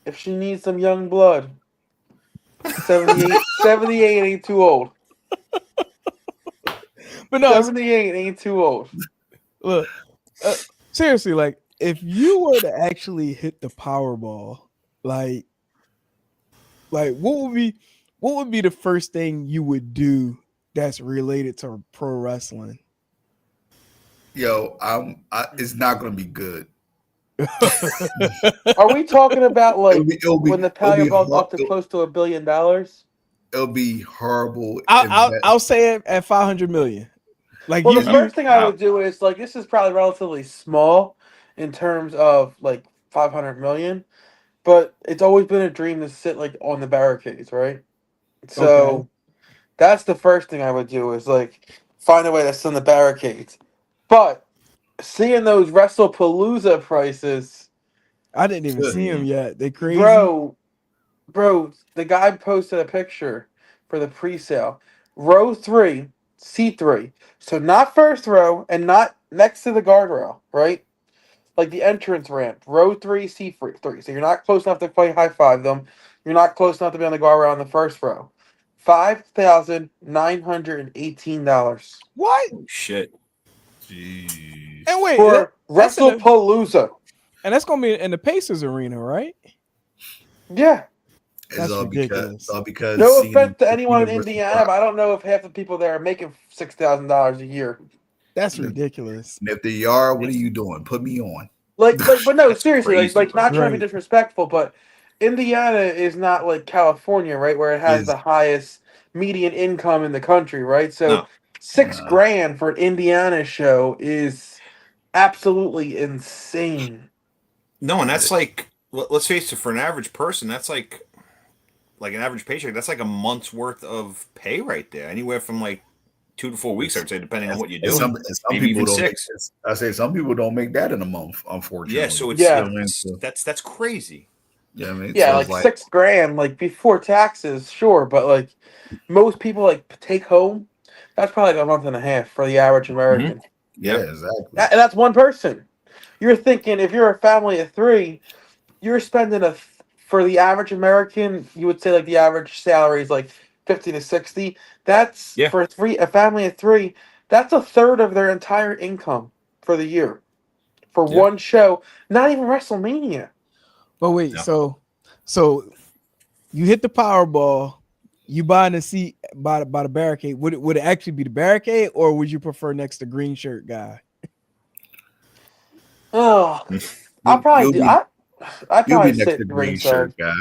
if she needs some young blood, 78 ain't too old. But no, 78 ain't too old. look, seriously, like if you were to actually hit the Powerball, like what would be the first thing you would do that's related to pro wrestling? Yo, it's not gonna be good. Are we talking about like when the it'll be Powerball's up to close to $1 billion? it'll be horrible. I'll say it at 500 million. Like Well, the you, first thing I would do is like this is probably relatively small in terms of like 500 million, but it's always been a dream to sit like on the barricades, right? So that's the first thing I would do is like find a way to sit on the barricades. But seeing those WrestlePalooza prices, I didn't even see him yet. They crazy. bro, the guy posted a picture for the pre-sale. Row 3, C3. So not first row and not next to the guardrail, right? Like the entrance ramp. Row 3, C3. So you're not close enough to play high five them. You're not close enough to be on the guardrail on the first row. $5,918. What? Oh, shit. Jeez. And wait, for WrestlePalooza. And that's gonna be in the Pacers arena, right? Yeah. That's ridiculous. Because no offense to anyone in Indiana, but I don't know if half the people there are making $6,000 a year. That's ridiculous. And if they are, what are you doing? Put me on. But no, seriously, crazy, like not trying to be disrespectful, but Indiana is not like California, right, where it has the highest median income in the country, right? So $6,000 for an Indiana show is absolutely insane. No, and that's like, let's face it, for an average person, that's like an average paycheck. That's like a month's worth of pay right there. Anywhere from like 2 to 4 weeks, I'd say, depending on what you do. Some maybe people even don't 6. I say some people don't make that in a month, unfortunately. Yeah, so it's that's crazy. Yeah, I mean, like $6,000, like before taxes, sure, but like most people like take home, that's probably like a month and a half for the average American. Mm-hmm. Yeah, exactly. And that's one person. You're thinking if you're a family of 3, you're spending for the average American, you would say like the average salary is like 50 to 60. That's for a family of 3. That's a third of their entire income for the year for one show. Not even WrestleMania. But wait, so you hit the Powerball, you buying a seat by the barricade. Would it actually be the barricade, or would you prefer next to green shirt guy? Oh, I'll probably do. I'd probably be next sit to green shirt guy.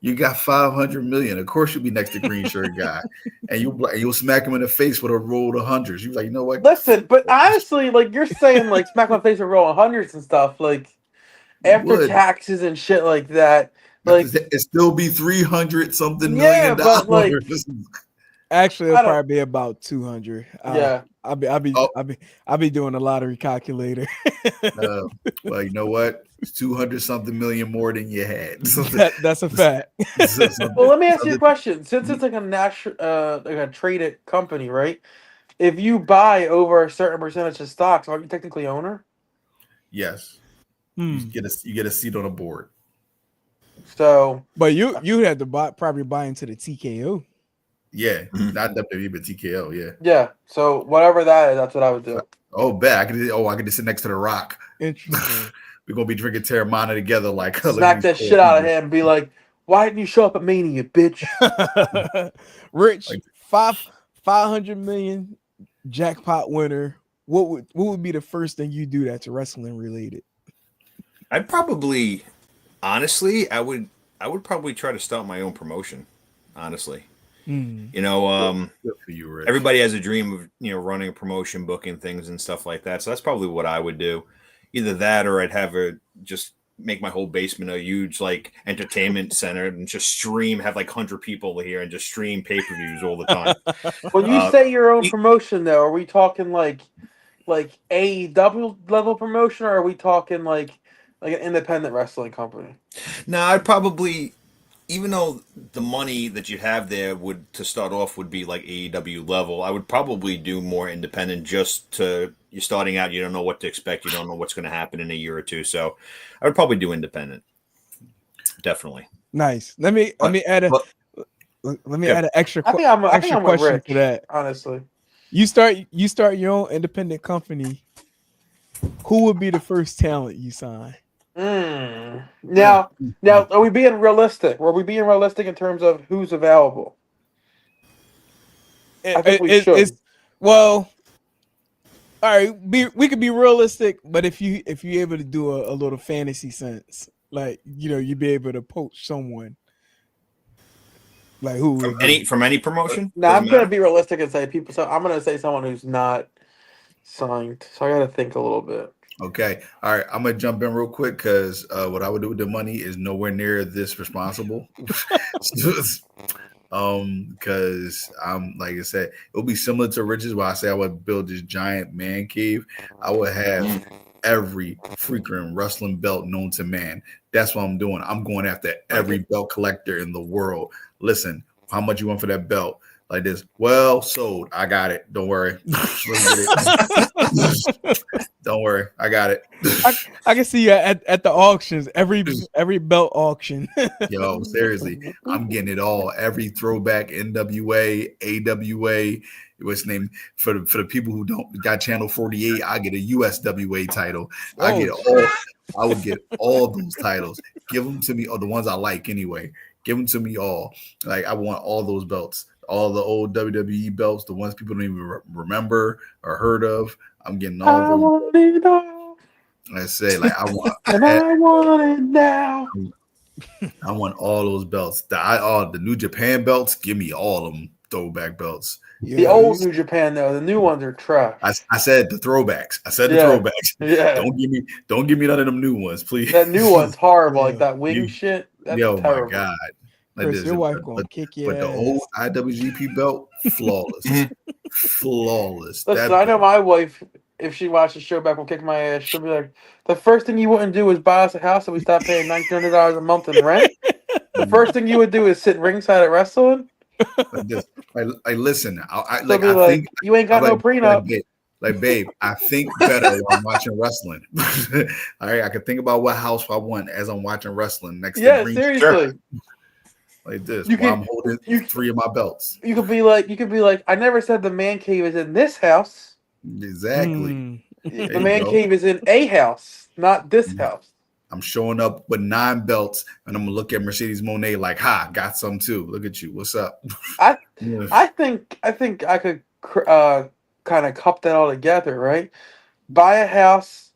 You got 500 million. Of course, you'll be next to green shirt guy, and you'll smack him in the face with a roll of hundreds. You're like, you know what? Listen, but honestly, like you're saying, like smack my face with a roll of hundreds and stuff, like after taxes and shit like that. Like it still be 300 something million dollars. But like, actually, it'll probably be about 200. Yeah, I'll be doing a lottery calculator. Well, you know what? It's 200 something million more than you had. That's a fact. Well, let me ask you a question. Since it's like a national, like a traded company, right? If you buy over a certain percentage of stocks, aren't you technically owner? Yes. You get a seat on a board. So, but you had to probably buy into the TKO. Yeah, not WWE, but TKO. Yeah. Yeah. So whatever that is, that's what I would do. Oh, bet I could just sit next to The Rock. Interesting. We're gonna be drinking Terramana together, like smack that shit out of him. And be like, why didn't you show up at Mania, bitch? Rich, 500 million jackpot winner. What would be the first thing you do that's wrestling related? I'd probably, honestly, I would probably try to start my own promotion. Honestly, you know, good for you, Rich. Everybody has a dream of running a promotion, booking things and stuff like that. So that's probably what I would do. Either that, or I'd have just make my whole basement a huge like entertainment center and just have like 100 people here and just stream pay-per-views all the time. When you say your own promotion, though, are we talking like AEW level promotion, or are we talking like an independent wrestling company? No, I'd probably, even though the money that you have there to start off would be like AEW level, I would probably do more independent you're starting out, you don't know what to expect, you don't know what's going to happen in a year or two. So I would probably do independent. definitely. Nice. Let me add a But- let me Good. add an extra I think I'm with question Rich, to that. honestly. You start your own independent company. Who would be the first talent you sign? Now, are we being realistic? Were we being realistic in terms of who's available? I think we should. It's well, all right. We could be realistic, but if you're able to do a little fantasy sense, like you'd be able to poach someone. Like who would it be? From any promotion? Now Doesn't I'm gonna matter? be realistic and say people. So I'm gonna say someone who's not signed. So I gotta think a little bit. Okay. All right. I'm gonna jump in real quick because what I would do with the money is nowhere near this responsible. Because I'm like I said, it'll be similar to Rich's where I say I would build this giant man cave. I would have every freaking wrestling belt known to man. That's what I'm doing. I'm going after every belt collector in the world. Listen, how much you want for that belt? Like this. Well, sold. I got it. Don't worry. Don't worry. I got it. I can see you at the auctions, every belt auction. Yo, seriously, I'm getting it all. Every throwback NWA, AWA, what's named for the people who don't got Channel 48. I get a USWA title. I would get all those titles. Give them to me, or the ones I like anyway. Give them to me all. Like I want all those belts, all the old WWE belts, the ones people don't even remember or heard of. I'm getting all I those. want it all, I say, like I want, and I want it now. I want all those belts. The New Japan belts, give me all of them throwback belts. The old New Japan though, the new ones are trash. I said the throwbacks. I said the Yeah. throwbacks. Yeah. Don't give me none of them new ones, please. That new one's horrible, Yeah. like that wing shit. That's Yo, terrible. my God. Like Chris, this. your wife gonna kick your But the ass. old IWGP belt, flawless. Flawless. Listen, I know my wife, if she watched the show back, will kick my ass. She'll be like, the first thing you wouldn't do is buy us a house and we stop paying $1,900 a month in rent. The first thing you would do is sit ringside at wrestling. Like this. Like listen, I She'll be like, you ain't got no prenup. Like, babe, I think better while I'm watching wrestling. All right, I can think about what house I want as I'm watching wrestling next to Green. Seriously. Like this, You while can- I'm holding you- 3 of my belts. You could be like, I never said the man cave is in this house. Exactly. The you man go. cave is in a house, not this house. I'm showing up with 9 belts, and I'm gonna look at Mercedes Monet like, "Ha, got some too. Look at you. What's up?" I think I could kind of cup that all together, right? Buy a house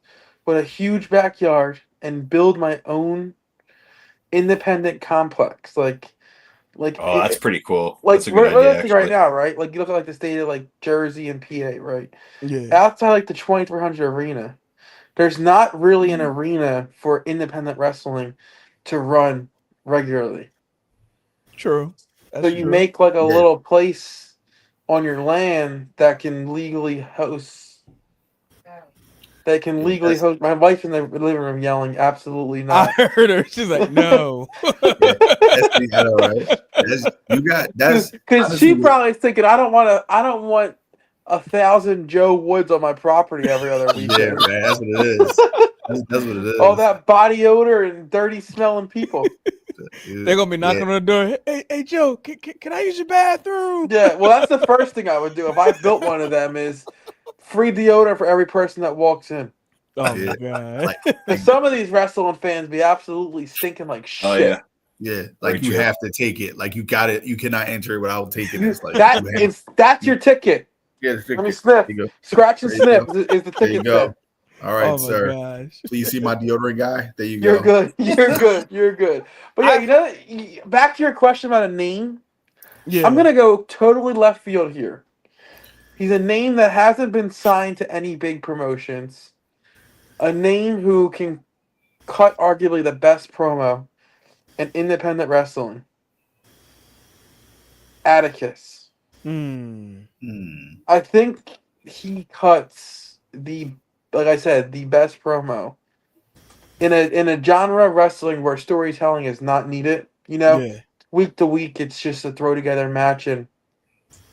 with a huge backyard and build my own independent complex. Like Oh, that's pretty cool. Like That's a good idea, realistic right actually. now, right? Like you look at like the state of like Jersey and PA, right? Yeah. Outside like the 2300 arena, there's not really an arena for independent wrestling to run regularly. True. So you make like a little place on your land that can legally host. That can legally host. My wife in the living room yelling, "Absolutely not!" I heard her. She's like, "No." I know, right? That's Because she probably is thinking, I don't want 1,000 Joe Woods on my property every other yeah, weekend. man, that's what it is. That's what it is. All that body odor and dirty smelling people. They're gonna be knocking on the door. Hey, Joe, can I use your bathroom? Yeah, well, that's the first thing I would do if I built one of them is free deodorant for every person that walks in. Oh my god! Like, some of these wrestling fans be absolutely stinking like shit. Oh yeah. Yeah, like Very you true. have to take it. Like you got it. You cannot enter it without taking it. It's like That's your ticket. yeah, Let me sniff. you go. Scratch and There you sniff is the There you ticket. go. Then. All right, Oh my sir. gosh! Please see my deodorant guy. There you go. You're good. You're good. You're good. But yeah, back to your question about a name. Yeah, I'm gonna go totally left field here. He's a name that hasn't been signed to any big promotions. A name who can cut arguably the best promo in independent wrestling. Atticus. I think he cuts like I said, the best promo in a genre of wrestling where storytelling is not needed. You know, yeah. week to week, it's just a throw together match and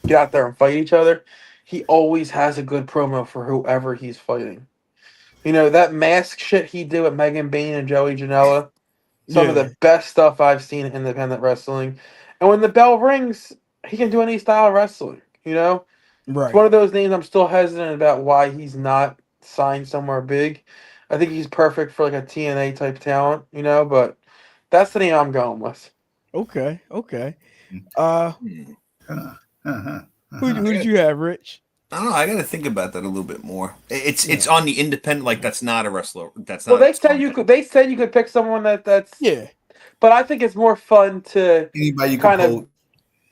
get out there and fight each other. He always has a good promo for whoever he's fighting. You know, that mask shit he did with Megan Bain and Joey Janela, some of the best stuff I've seen in independent wrestling. And when the bell rings, he can do any style of wrestling. You know, it's one Right. of those names I'm still hesitant about why he's not signed somewhere big. I think he's perfect for like a TNA type talent, you know, but that's the name I'm going with. Okay. Okay. Uh, Hmm. Uh-huh. who Uh-huh. did you have, Rich? I don't know. I got to think about that a little bit more. It's Yeah. it's on the independent. Like that's not a wrestler. That's Well, not. they said you could. They said you could pick someone that's. Yeah. But I think it's more fun to Anybody you can kind of poke.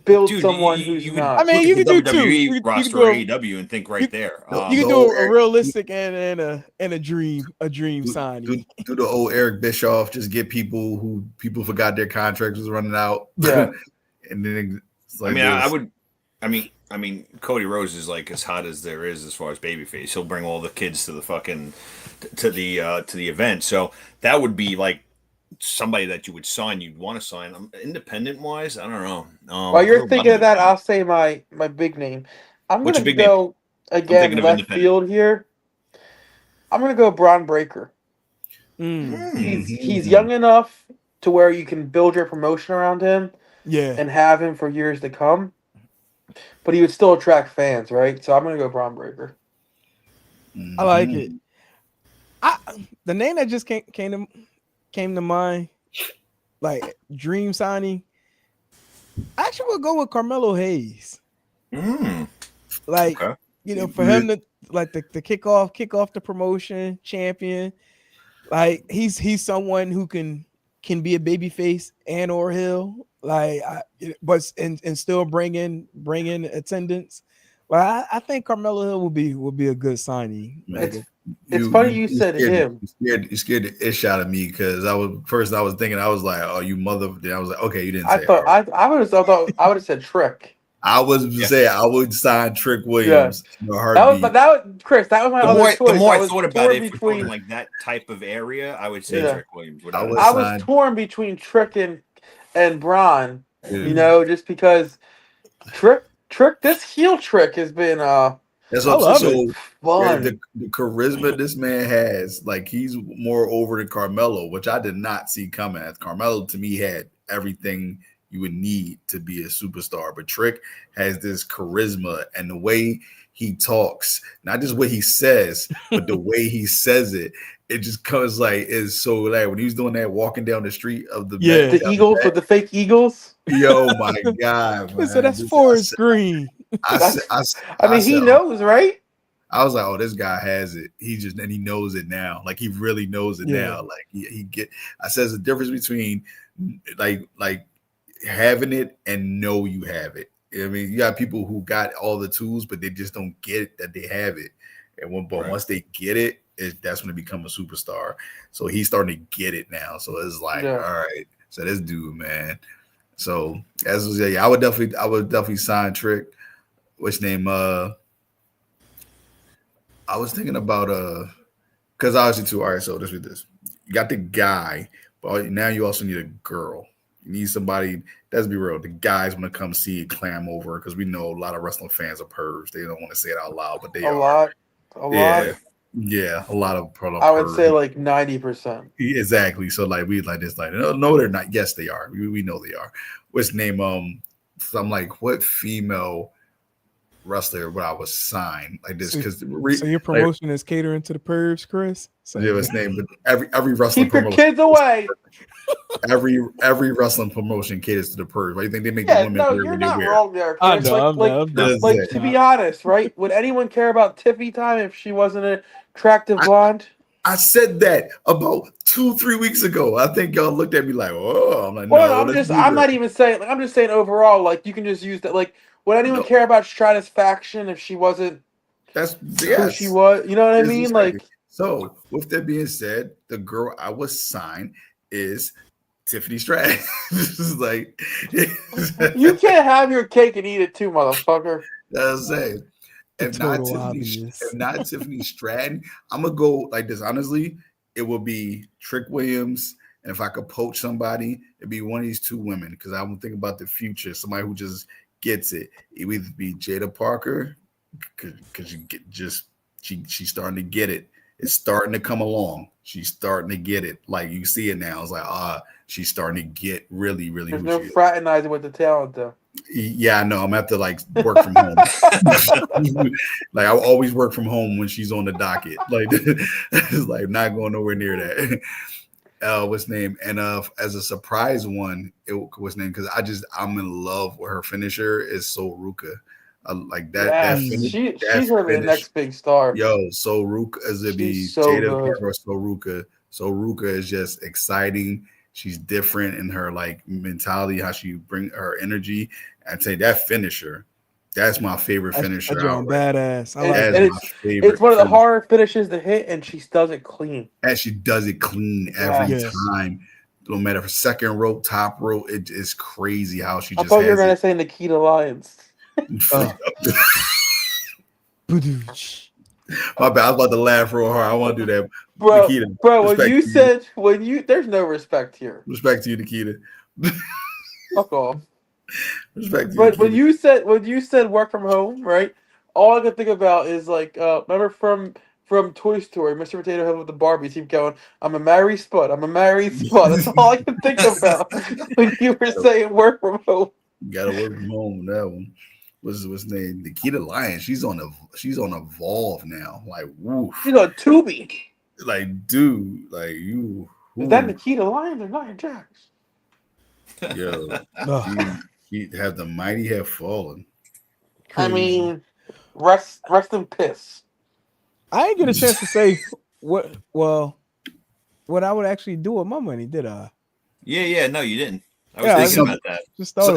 build Dude, someone you, who's you could I not. mean, look you at the could do two. WWE You could roster do or a AEW and think you, right there. you could The do old a Eric, realistic and a dream do, signing. do the old Eric Bischoff. Just get people who people forgot their contracts was running out. Yeah. And then it's I like mean, I this. would. I mean, Cody Rhodes is like as hot as there is as far as babyface. He'll bring all the kids to the fucking to the event. So that would be like somebody that you would sign. You'd want to sign. Independent wise, I don't know. While I don't you're know a lot thinking of of that, I'll say my big name. I'm What's gonna your big name? go I'm thinking again of left independent. field here. I'm gonna go Braun Breaker. Mm. He's Mhm. young enough to where you can build your promotion around him Yeah. and have him for years to come. But he would still attract fans, right? So I'm gonna go Braun Breaker. I like Mhm. it. The name that just came to mind, like dream signing. I actually would go with Carmelo Hayes. Mm, Like, okay. for him to like the kick off the promotion champion. Like he's someone who can be a baby face and or heel. Like, but and still bring in attendance. Well, I think Carmelo Hill will be a good signing. Man, Like, It's funny you you said him. you scared the ish out of me because I was thinking I was like, oh, you mother. Then I was like, okay, you didn't I say it. All thought right. I would have said Trick. I was to Yeah. say I would sign Trick Yeah. Williams in a heartbeat. Chris. That was my The other more choice. I was thought about torn it, if we're talking between. like that type of area, I would say Yeah. Yeah, Trick Williams I without a would I doubt. was sign. torn between Trick and Braun. You Yeah. know, just because this heel Trick has been That's I what I'm saying. love it. So fun. the charisma this man has, like he's more over than Carmelo, which I did not see coming. As Carmelo to me had everything you would need to be a superstar, but Trick has this charisma and the way he talks, not just what he says, but the way he says it. It just comes like it's so like when he was doing that walking down the street of the Yeah. The Eagles with the fake Eagles. yo, my God, So man. that's Forest Green. That's. I I mean, he said, knows, right? I was like, oh, this guy has it. And he knows it now. Like he really knows it Yeah. now. Like he get. I says the difference between like having it and know you have it. I mean, you got people who got all the tools, but they just don't get it that they have it. But Right. once they get it, that's when they become a superstar. So he's starting to get it now. So it's like, Yeah. all right. So this dude, man. So I would definitely sign Trick. Which name? I was thinking about because obviously too. All right, so this with this, you got the guy, but now you also need a girl. You need somebody. Let's be real. The guys want to come see and clam over because we know a lot of wrestling fans are pervs. They don't want to say it out loud, but they A are. lot. Yeah, yeah, a lot of I would say pervs. like 90%. Exactly. So like we like this, like no, they're not. Yes, they are. We know they are. What's name? So I'm like, what female wrestler would I was signed like this? So, Because so your promotion is catering to the pervs, Chris. So yeah, his name, but every wrestling Keep your promotion, kids away. every wrestling promotion caters to the pervs. Why do you think they make the Yeah, women no, wear you're what they not wear? wrong there, I Chris. know, I'm That's Like it. to be honest, right? Would anyone care about Tiffy Time if she wasn't an attractive blonde? I said that about 2-3 weeks ago. I think y'all looked at me like, "Oh," I'm like, Well, "No, no, let's do I'm that." not even saying. Like, I'm just saying overall. Like, you can just use that. Like, would anyone No, care about Stratisfaction if she wasn't that's who she yes. was? You know what I Yes, mean? exactly. Like, So, with that being said, the girl I was signed is Tiffany Stratton. This is like, you can't have your cake and eat it too, motherfucker. that's it. the If not total Tiffany, obvious. if not Tiffany Stratton, I'm gonna go like this. Honestly, it will be Trick Williams, and if I could poach somebody, it'd be one of these two women because I would think about the future. Somebody who just gets it. It would either be Jada Parker because you get just she's starting to get it. It's starting to come along. She's starting to get it. Like you see it now. It's like she's starting to get really, really. There's who no she is. fraternizing with the talent though. Yeah, I know. I'm gonna have to like work from home. Like I always work from home when she's on the docket. Like it's like not going nowhere near that. What's name? And as a surprise one, what's name? Because I'm in love with her finisher is Soruka. Like that. Yes, she's gonna be the next big star. Yo, Soruka is it be She's so Jada good. or Soruka? Soruka is just exciting. She's different in her like mentality, how she bring her energy. I'd say that finisher. That's my favorite finisher. That's badass. I like and it's one of the harder finishes to hit, and she does it clean. And she does it clean every time. No matter if second rope, top rope, it is crazy how she just. I thought you were gonna say Nikita Lyons. My bad. I was about to laugh real hard. I want to do that, Nikita, bro. When you there's no respect here. Respect to you, Nikita. Fuck off. Respect to you, but when you said work from home, right? All I could think about is like remember from Toy Story, Mr. Potato Head with the Barbies. Keep going. I'm a married spud. I'm a married spud. That's all I can think about when you were saying work from home. You gotta work from home. That one. What's name? Nikita Lyons. She's on Evolve now. Like, woo. She's on Tubi. Like, dude, like you. Is that Nikita Lyons or Nia Jax? Yo, he have the mighty have fallen. Crazy. I mean, rest in piss. I didn't get a chance to say what I would actually do with my money, did I? Yeah, no, you didn't. I was thinking about that. Just thought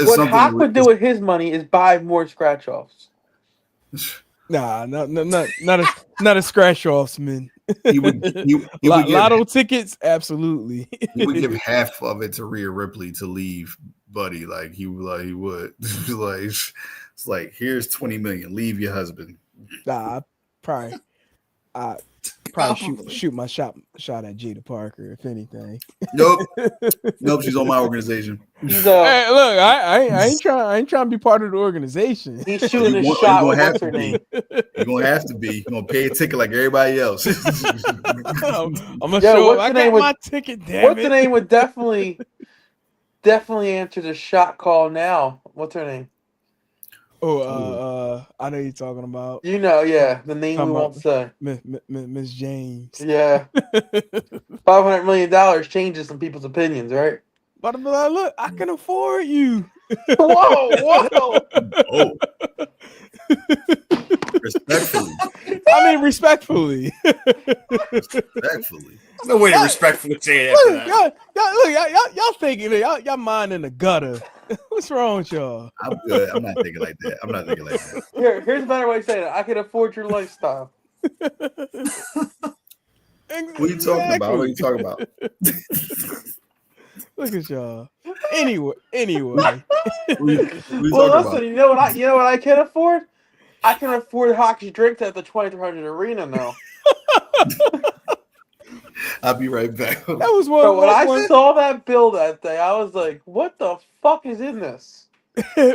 what Hawk would do with his money is buy more scratch offs. Nah, not a scratch offs, man. He would lotto tickets, absolutely. He would give half of it to Rhea Ripley to leave Buddy. Like he would. It's like here's 20 million. Leave your husband. Nah, probably shoot my shot at Jada Parker, if anything. Nope, she's on my organization. Hey, look, I ain't trying to be part of the organization. He's shooting a shot. What's her name? You're gonna have to be. You're gonna pay a ticket like everybody else. I'm gonna show up. I got my ticket. Damn what's her name would definitely answer the shot call now. What's her name? Oh, I know you're talking about. You know, yeah, the name we won't say. Miss James. Yeah, $500 million changes some people's opinions, right? But look, I can afford you. Whoa! Respectfully. I mean, respectfully. Respectfully. No way to respectfully say that. Y'all thinking y'all mind in the gutter. What's wrong with y'all? I'm good. I'm not thinking like that. Here's a better way to say it. I can afford your lifestyle. What are you talking about? What are you talking about? Look at y'all. Anyway. Well, listen. You know what I can afford? I can afford hockey drinks at the 2300 Arena now. I'll be right back. That was when I saw that bill that day, I was like, "What the fuck is in this?"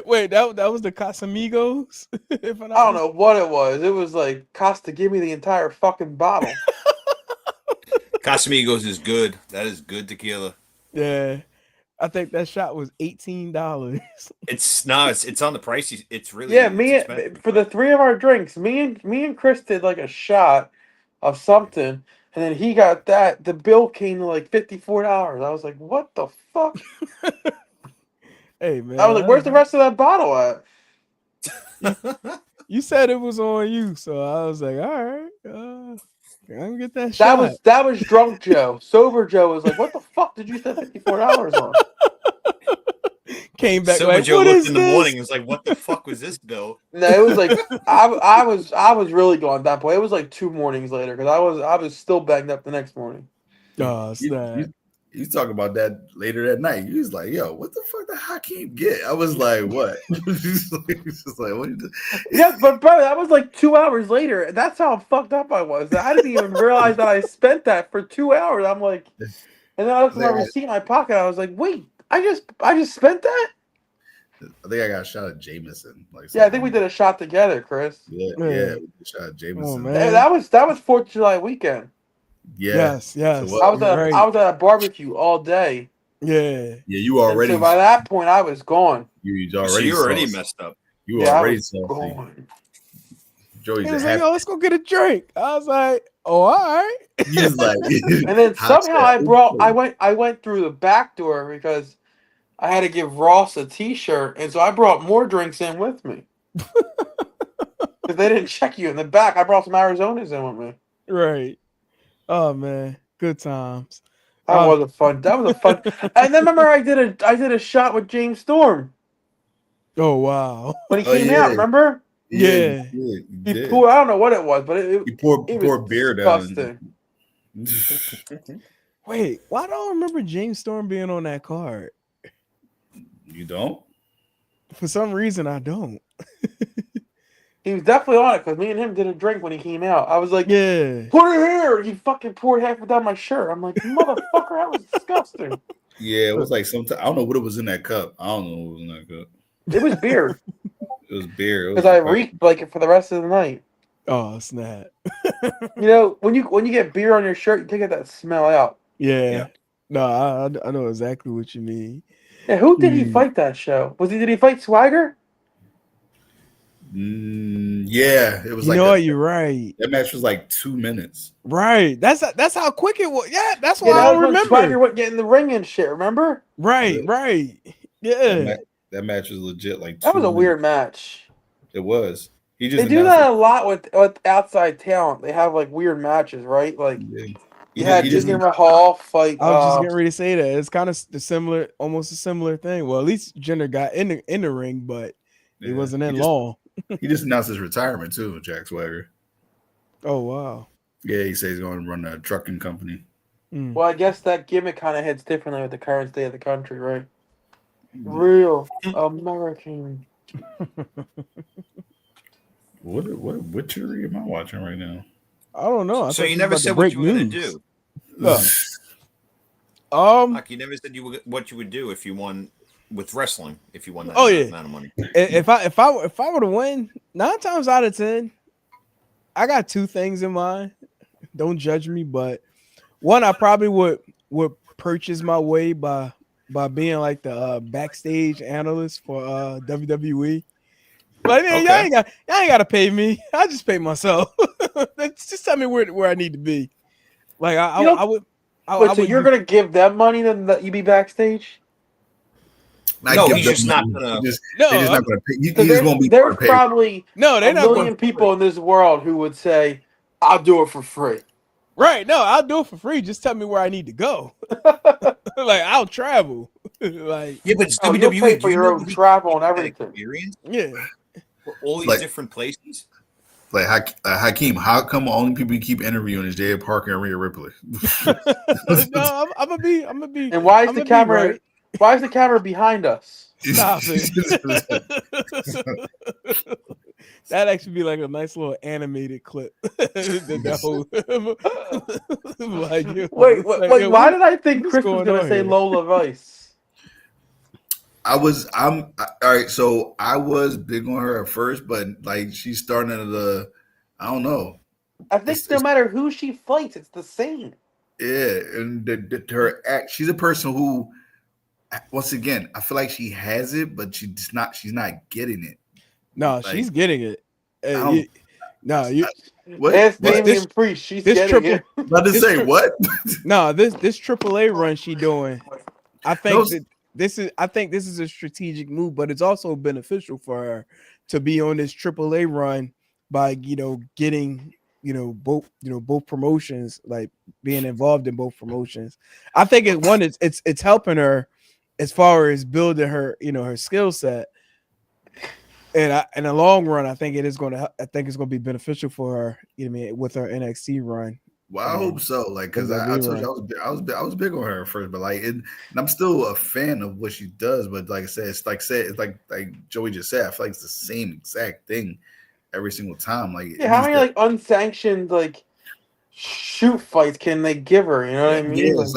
Wait, that was the Casamigos? I don't know what it was. It was like Costa, give me the entire fucking bottle. Casamigos is good. That is good tequila. Yeah. I think that shot was $18. It's on the price. It's really for the three of our drinks, me and Chris did like a shot of something, and then he got that. The bill came to like $54. I was like, what the fuck? Hey man, I was like, where's the rest of that bottle at? You said it was on you, so I was like, all right, I'm gonna get that shot. That was drunk Joe. Sober Joe was like, what the fuck did you spend $54 on? Came back Sober like, Joe what looked is in this? the morning and was like, what the fuck was this bill? No, it was like I was really going at that point. It was like 2 mornings later because I was still banged up the next morning. Oh, snap. You talking about that later that night. You was like, yo, what the fuck did Hakeem get? I was like, what? He's just like, what did Yeah, but bro, that was like 2 hours later. That's how fucked up I was. I didn't even realize that I spent that for 2 hours. I'm like, and then I looked at my receipt in my pocket. I was like, wait, I just spent that? I think I got a shot at Jameson. Like Yeah, I think we did a shot together, Chris. Yeah, Yeah. we did a shot at Jameson. man. That was 4th of July weekend. Yeah. Yes. So I was Right. at a barbecue all day. Yeah. Yeah, you And already. so by that point, I was gone. You So already. you're already saucy. messed up. You were Yeah, I already was saucy. gone. Joey's He was a like, happy. "Yo, let's go get a drink." I was like, "Oh, all right." He was like, And then hot somehow shot. I went through the back door because I had to give Ross a T-shirt, and so I brought more drinks in with me. Because they didn't check you in the back. I brought some Arizonas in with me. Right. Oh man, good times. That was a fun. And then remember, I did a shot with James Storm Oh wow. when he Oh, came yeah. out. Remember? Yeah. You He did. poured. I don't know what it was, but it You poured was beer down. disgusting. Wait, why don't I remember James Storm being on that card? You don't? For some reason, I don't. He was definitely on it because me and him did a drink when he came out. I was like, Yeah. "Put it here!" He fucking poured half of it down my shirt. I'm like, "Motherfucker, that was disgusting." Yeah, it was like something. I don't know what it was in that cup. I don't know what was in that cup. It was beer It was beer. because I reeked like it for the rest of the night. Oh snap. You know, when you get beer on your shirt, you can get that smell out. Yeah. No, I know exactly what you mean. Yeah, who did he fight that show? Did he fight Swagger? Yeah, it was You like know that. what? You're right. That match was like 2 minutes. Right. That's how quick it was. Yeah, that's why Yeah, that I was when remember. Swagger went get in the ring and shit. Remember? Right. Yeah. That match was legit. Like That was 2 a weird match. It was. He just They do announced that a lot with outside talent. They have like weird matches, right? Like it. you had Jinder Mahal fight. I was just getting ready to say that it's kind of similar, almost a similar thing. Well, at least Jinder got in the ring, but it wasn't in long. He just announced his retirement too, Jack Swagger. Oh wow. Yeah, he says he's going to run a trucking company. Well, I guess that gimmick kind of hits differently with the current state of the country, right? Real American. What jury am I watching right now? I don't know. So you never said what you were going to do. Like you never said what you would do if you won with wrestling. If you won that amount of money. If I were to win, 9 times out of 10, I got 2 things in mind. Don't judge me, but one, I probably would purchase my way by being like the backstage analyst for WWE. But y'all ain't got to pay me. I just pay myself. Just tell me where I need to be. Like I would. So you're gonna give them money then that you be backstage? No, he's just not gonna. They're just not gonna pay. He just won't be. There's probably they're a not million people in this world who would say, "I'll do it for free." Right? No, I'll do it for free. Just tell me where I need to go. Like I'll travel. Like yeah, but it's you'll WWE. pay for your own travel and everything. Experience? Yeah. For all these different places. Like Hakeem, how come only people you keep interviewing is Jay Parker and Rhea Ripley? No, I'm gonna be. And why is the camera? Right? Why is the camera behind us? Stop it. That'd actually be like a nice little animated clip. That whole, wait, why did I think Chris was gonna say Lola Vice? I'm all right. So I was big on her at first, but like she's starting to I don't know. I think no matter who she fights, it's the same. Yeah, and her act. She's a person who, once again, I feel like she has it, but she's not getting it. No, like, she's getting it. Ask Damian Priest. She's getting it. About to say what? No, this AAA run she doing. I think this is a strategic move, but it's also beneficial for her to be on this AAA run by getting both promotions, like being involved in both promotions. I think it's helping her as far as building her her skill set. And in the long run, I think it's going to be beneficial for her. With her NXT run. Well, I hope so. Like, because I told you I was big on her at first, but like, and I'm still a fan of what she does. But like I said, it's like Joey just said. I feel like it's the same exact thing every single time. Like, yeah, how many like unsanctioned like shoot fights can they give her? You know what I mean? Yeah, it's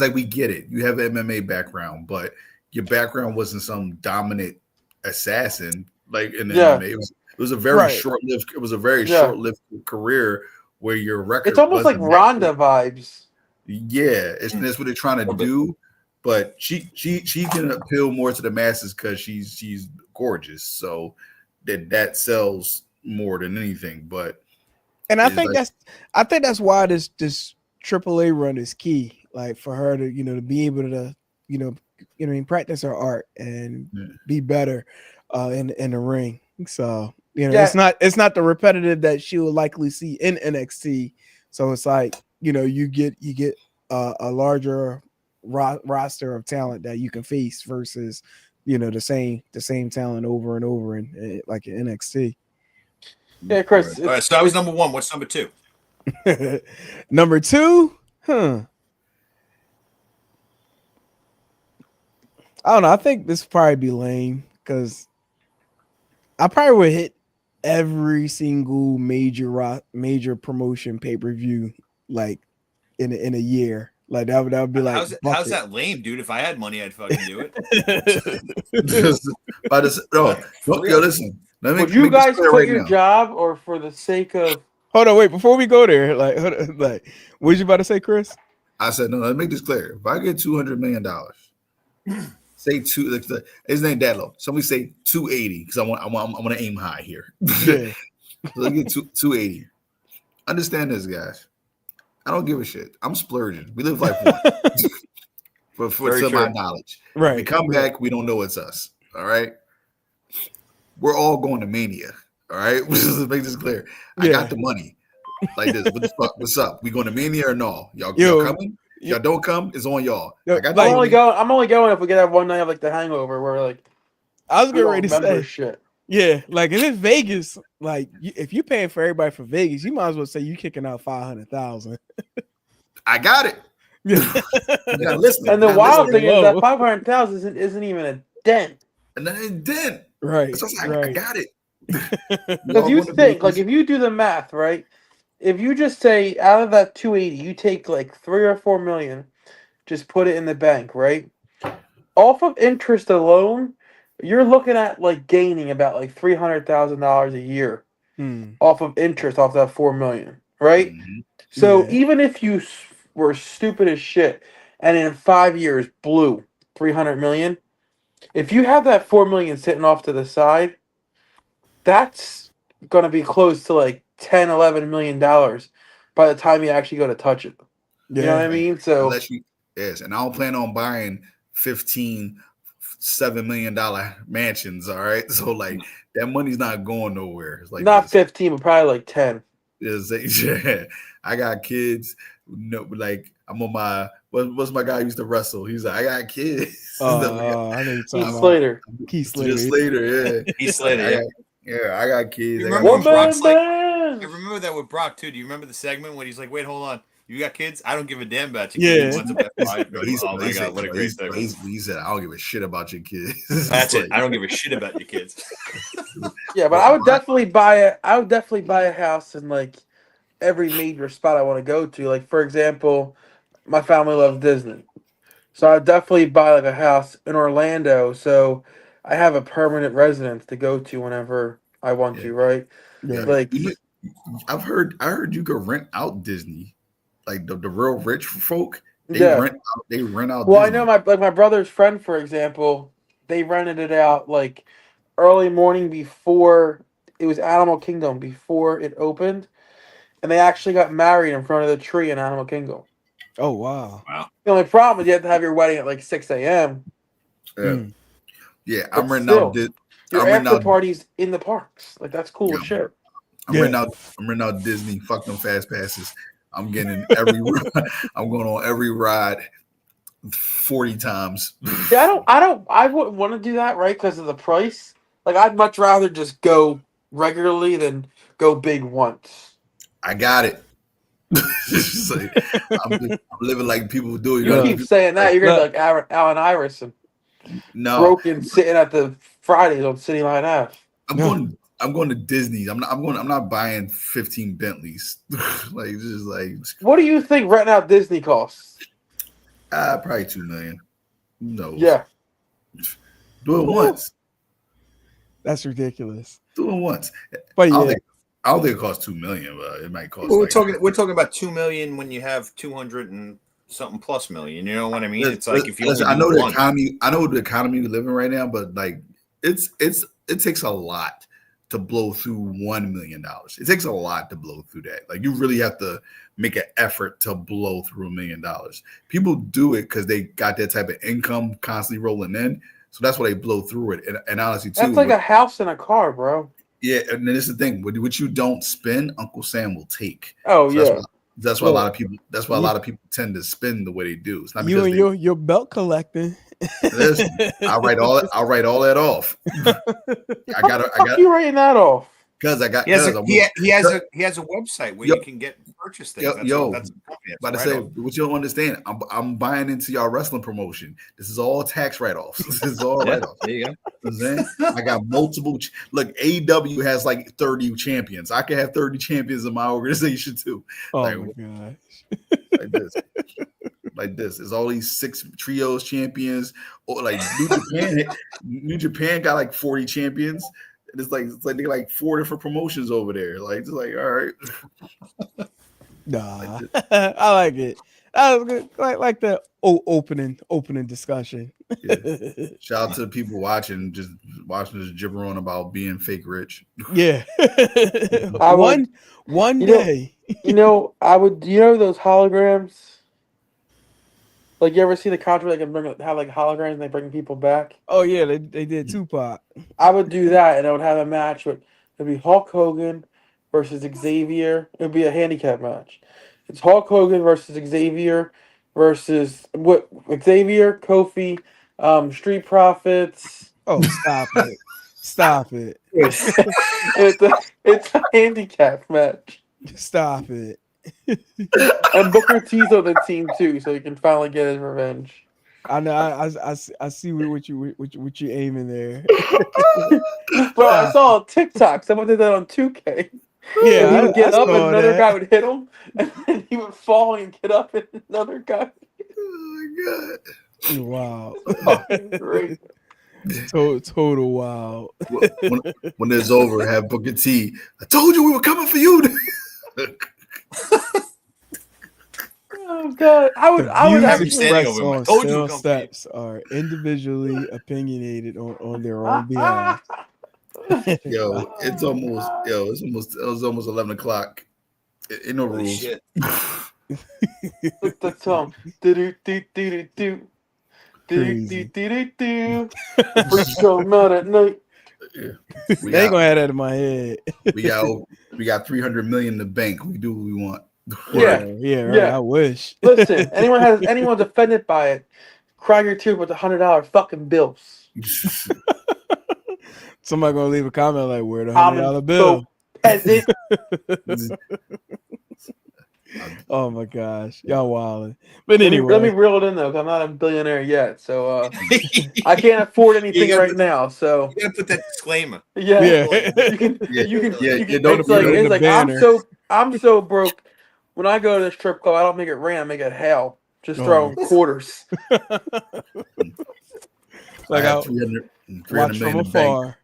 like we get it. You have an MMA background, but your background wasn't some dominant assassin like in the Yeah. MMA. It was a very Right. short-lived. It was a very Yeah. short-lived career where your record. It's almost like wasn't Ronda vibes. Yeah, that's what they're trying to do. But she can appeal more to the masses because she's gorgeous. So that sells more than anything. But And I it's think like, that's why this AAA run is key. Like for her to to be able to practice her art and be better in the ring. So it's not the repetitive that she will likely see in NXT. So it's like you get a larger roster of talent that you can face versus the same talent over and over in like in NXT. Yeah, Chris. All right, so that was number one. What's number two? Number two, I don't know. I think this would probably be lame because I probably would hit every single major promotion pay-per-view like in a year. Like that would be like how's that lame, dude? If I had money, I'd fucking do it. listen. Would you guys quit your job or for the sake of? Hold on, wait. Before we go there, what you about to say, Chris? I said no. Let me make this clear. If I get $200 million, say two. His name that low. Somebody say 280 because I want to aim high here. Yeah. So let's get 280. Understand this, guys. I don't give a shit. I'm splurging. We live life one. to my knowledge. Right. We come back, we don't know it's us. All right. We're all going to Mania. All right. Let's make this clear. I got the money. Like this. What the fuck? What's up? We going to Mania or no? Y'all coming? Y'all don't come, it's on y'all. I'm only going if we get that one night of like the hangover where like I was getting ready to say shit. Yeah, like if it's Vegas, like if you're paying for everybody for Vegas, you might as well say you kicking out 500,000. I got it. Listen. And the wild thing is that 500,000 isn't even a dent. And then it didn't. Right. So I got it. Because you think, like, if you do the math, right? If you just say out of that 280, you take like 3 or 4 million, just put it in the bank, right? Off of interest alone, you're looking at like gaining about like $300,000 a year off of interest off that 4 million, right? Mm-hmm. So even if you were stupid as shit and in 5 years blew 300 million, if you have that 4 million sitting off to the side, that's going to be close to like 10, 11 million dollars by the time you actually go to touch it. You know what I mean? So and I don't plan on buying 15 $7 million mansions. All right, so like that money's not going nowhere. It's like not 15, but probably like 10. I got kids. No, like I'm on my what's my guy used to wrestle? He's like, I got kids. I know you're talking Slater. Keith Slater. Slater, yeah. Heath Slater. I got kids. I remember that with Brock too. Do you remember the segment when he's like, "Wait, hold on, you got kids? I don't give a damn about your kids." Oh my god, what a great segment! He said, "I don't give a shit about your kids." That's it. I don't give a shit about your kids. Yeah, but I would definitely buy a house in like every major spot I want to go to. Like for example, my family loves Disney, so I'd definitely buy like a house in Orlando. So I have a permanent residence to go to whenever I want to, right? Yeah. Like I heard you could rent out Disney. Like the real rich folk, they rent out Well, Disney. I know my brother's friend, for example, they rented it out like early morning before it was Animal Kingdom, before it opened. And they actually got married in front of the tree in Animal Kingdom. Oh wow. The only problem is you have to have your wedding at like 6 a.m. Yeah, I'm renting out your after parties in the parks. Like that's cool as shit. I'm renting out Disney. Fuck them fast passes. I'm getting every I'm going on every ride 40 times. Yeah, I wouldn't want to do that, right? Because of the price. Like I'd much rather just go regularly than go big once. I got it. Like, I'm living like people do. You keep saying that, you're gonna be like Allen Iverson. No, broken sitting at the Fridays on City Line Ave. I'm going to Disney's. I'm not buying 15 Bentleys. Like just like. What do you think renting out Disney costs? Probably $2 million. No. Yeah. Do it once. That's ridiculous. Do it once. But I don't yeah, think I don't think it costs $2 million, but it might cost. Well, Like, we're talking about 2 million when you have 200 and something plus million. You know what I mean? It's like if you listen, I only know do the one. economy. I know the economy we live in right now, but like it takes a lot to blow through $1 million. It takes a lot to blow through that. Like you really have to make an effort to blow through $1 million. People do it because they got that type of income constantly rolling in, so that's why they blow through it. And honestly, too, That's like a house and a car, bro. yeah, and then this is the thing: what you don't spend, Uncle Sam will take. Oh So yeah. that's why a Look, lot of people. That's why a lot of people tend to spend the way they do. It's not you because and they. your belt collecting. Listen, I'll write all that off. I got. You writing that off? Because I got. He has Because he has a website where Yo, you can get purchase things. Yo, That's yo, that's a company. about to That's say right. what you don't understand. I'm buying into y'all wrestling promotion. This is all tax write-offs. This is all Yeah, write-offs. there you go. You know what I'm saying? I got multiple. Look, AEW has like 30 champions. I can have 30 champions in my organization too. Oh Like, my god. like this. Like this. There's all these 6 trios champions. Or like New Japan got like 40 champions. And it's like they got like 4 different promotions over there. Like it's like, all right. Nah. I like it. That was good. Like the opening discussion. Yeah. Shout out to the people watching this gibber on about being fake rich. Yeah. would- one you know- day. I would. You know those holograms? Like you ever see the contract? They can have like holograms and they bring people back. Oh yeah, they did Tupac. I would do that, and I would have a match with it'd be Hulk Hogan versus Xavier. It would be a handicap match. It's Hulk Hogan versus Xavier versus Xavier, Kofi, Street Profits. Oh, stop it. Stop it. It's a handicap match. Stop it. And Booker T's on the team too, so he can finally get his revenge. I know. I see what you aiming there. Bro, I saw on TikTok someone did that on 2K. Yeah, And he would get I up and saw another that. guy would hit him, and then he would fall and get up and another guy. Oh my god. Wow. Great. Total wow. When it's over, have Booker T. I told you we were coming for you. Oh god, I would Views actually. standing expressed over him. I on told you Sale to come for you. Steps are individually opinionated on their own behalf. Yo, it's almost 11 o'clock. Ain't no Holy rules. shit. Look the song. Do do do do do do do Crazy. do do do. Freaks come out at night. Yeah. They ain't gonna have that in my head. we got 300 million in the bank. We do what we want. Yeah. Yeah, right. Yeah. I wish. Listen, anyone's offended by it, cry your tears with $100 fucking bills. Somebody gonna leave a comment like, "Where the Common $100 bill?" Peasant. Oh my gosh, y'all wilding. But Let anyway, me reel it in though, 'cause I'm not a billionaire yet, so I can't afford anything gotta right put- now. So You gotta put that disclaimer. yeah, yeah. you can, Yeah, you can, yeah, you can yeah, don't it's put like, it in it's the like banner. I'm so broke. When I go to the strip club, I don't make it rain, I make it hell. Just Oh. throwing quarters. Like I I have 300 watch from million in the bank. afar.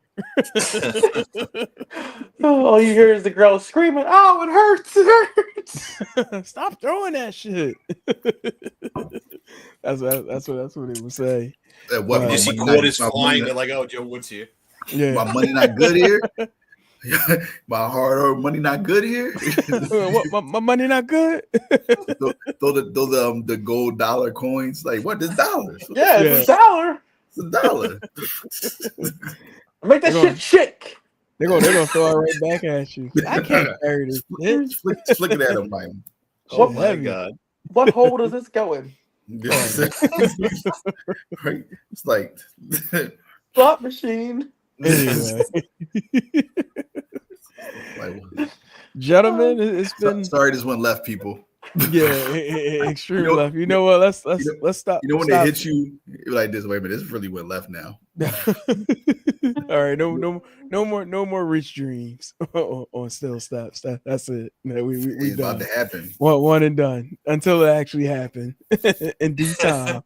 All you hear is the girl screaming, "Oh, it hurts! It hurts!" Stop throwing that shit. that's what it would say. What, You my You see money quarters not- my flying. money They're like, "Oh, Joe Wood's here." Yeah. My money not good here. My hard-earned money not good here. What, my money not good? throw the gold dollar coins. Like what? This dollars? Yeah, it's $1. It's $1. Make that They're gonna- shit shake. They're gonna throw it right back at you. I can't carry this shit. Flicking at him like. What- Oh my heavy. god! What hole does this go in? Right? It's like Slot machine. Anyway, like, gentlemen, it's been sorry this went left, people. extreme You know, left. You know what? Let's you let's know, let's stop. you know when they Stop. hit you, you're like this. Wait a minute, this really went left now. All right, no more rich dreams on still steps. That's it. No, we It's about to done. happen. One and done until it actually happened in due time.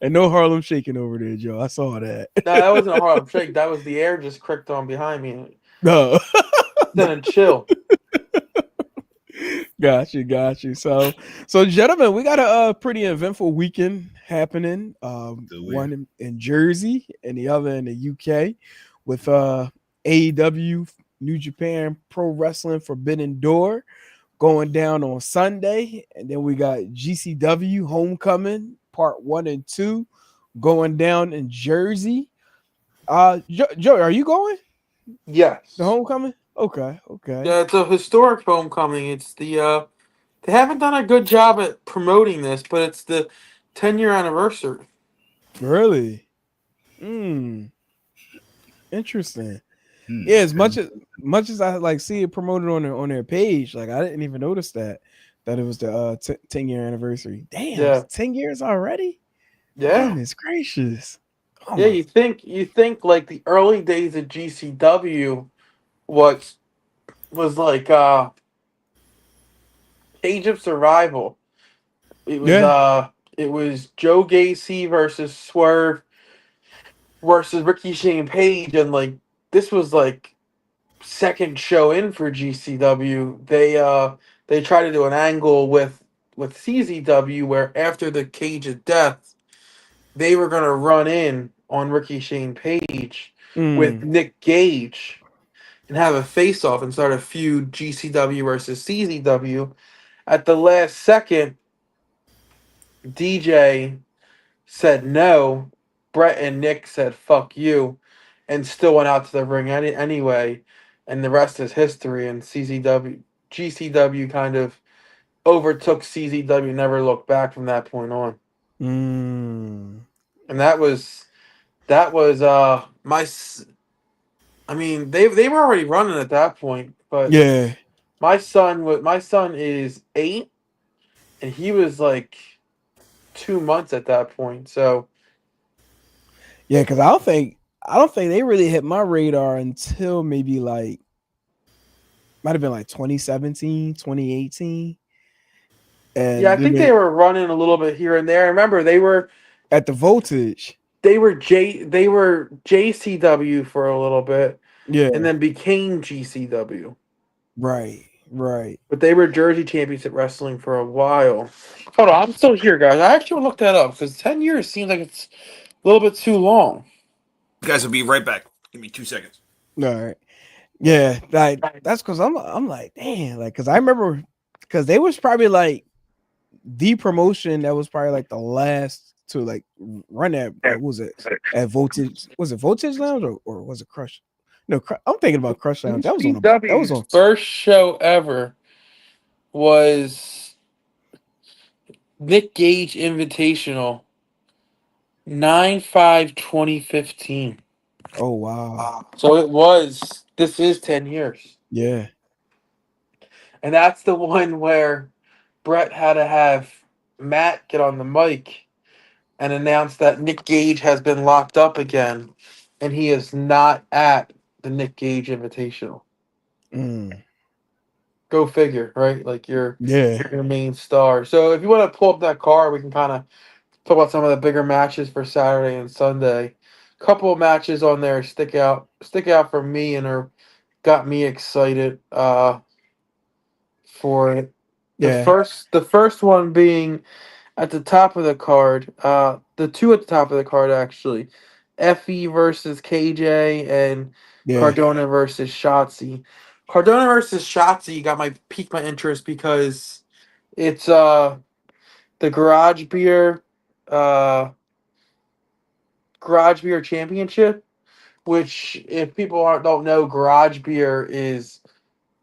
And no Harlem shaking over there, Joe. I saw that. No, that wasn't a Harlem Shake. That was the air just cricked on behind me. No. Then a chill. Got you. So gentlemen, we got a pretty eventful weekend happening. One in Jersey and the other in the UK with AEW New Japan Pro Wrestling Forbidden Door going down on Sunday, and then we got GCW Homecoming Part 1 and 2 going down in Jersey. Joe, are you going? Yes. The Homecoming? Okay. Yeah, it's a historic homecoming. It's the they haven't done a good job at promoting this, but it's the 10-year anniversary. Really? Interesting. Yeah, as much as I like see it promoted on their page, like I didn't even notice that it was the 10-year anniversary. Damn, Yeah. 10 years already? Yeah. Goodness gracious. Oh Yeah, my. you think like the early days of GCW was like Age of Survival. Yeah. It was Joe Gacy versus Swerve versus Ricky Shane Page, and like this was like second show in for GCW. They tried to do an angle with CZW where after the Cage of Death they were gonna run in on Ricky Shane Page with Nick Gage and have a face off and start a feud GCW versus CZW. At the last second, DJ said no. Brett and Nick said fuck you, and still went out to the ring anyway. And the rest is history. And GCW kind of overtook CZW, never looked back from that point on. And that was I mean they were already running at that point, but Yeah. my son is 8, and he was like 2 months at that point. So Yeah, because I don't think they really hit my radar until maybe like might have been like 2017, 2018. And yeah, I think they were running a little bit here and there. Remember, at the voltage. they were JCW for a little bit, Yeah. and then became GCW. Right. But they were Jersey Championship Wrestling for a while. Hold on, I'm still here, guys. I actually looked that up because 10 years seems like it's a little bit too long. You guys will be right back. Give me 2 seconds. All right. Yeah, like that's because I'm like, damn, like because I remember because they was probably like the promotion that was probably like the last to like run that what was it at Voltage? Was it Voltage Lounge or was it Crush? No, I'm thinking about Crush Lounge. That was on First show ever was Nick Gage Invitational 9/5/2015. Oh wow. So this is 10 years. Yeah. And that's the one where Brett had to have Matt get on the mic and announce that Nick Gage has been locked up again and he is not at the Nick Gage Invitational. Go figure, right? Like your main star. So if you want to pull up that card, we can kind of talk about some of the bigger matches for Saturday and Sunday. Couple of matches on there stick out for me and are got me excited for it. The first one being at the top of the card. The two at the top of the card actually. Effie versus KJ and Cardona versus Shotzi. Cardona versus Shotzi piqued my interest because it's the Garage Beer Championship, which if people don't know, Garage Beer is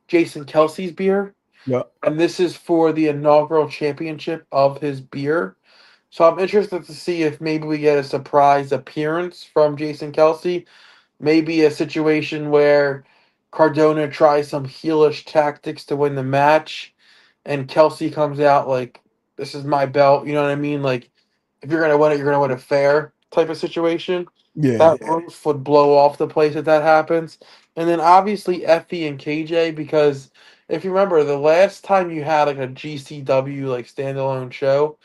Jason Kelsey's beer. Yeah. And this is for the inaugural championship of his beer. So I'm interested to see if maybe we get a surprise appearance from Jason Kelsey. Maybe a situation where Cardona tries some heelish tactics to win the match. and Kelsey comes out like, "This is my belt." You know what I mean? Like, if you're gonna win it, you're gonna win it fair type of situation. Yeah. That roof would blow off the place if that happens. And then obviously Effie and KJ, because if you remember, the last time you had like a GCW like standalone show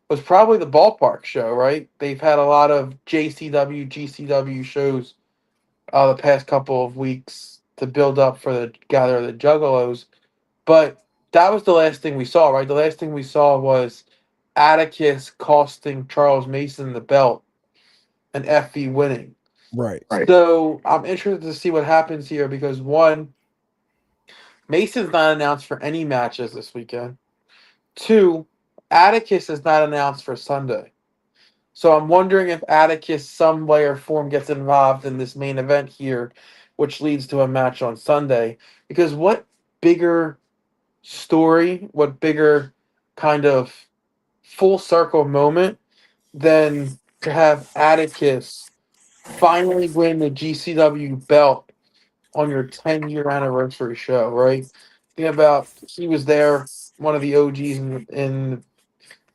was probably the ballpark show, right? They've had a lot of JCW, GCW shows the past couple of weeks to build up for the gather of the Juggalos. But that was the last thing we saw, right? The last thing we saw was Atticus costing Charles Mason the belt and Effie winning. Right. So I'm interested to see what happens here because one, Mason's not announced for any matches this weekend. Two, Atticus is not announced for Sunday. So I'm wondering if Atticus, some way or form, gets involved in this main event here, which leads to a match on Sunday. Because what bigger story, what bigger kind of full circle moment than to have Atticus finally win the GCW belt on your 10-year anniversary show, right? Think about he was there, one of the OGs in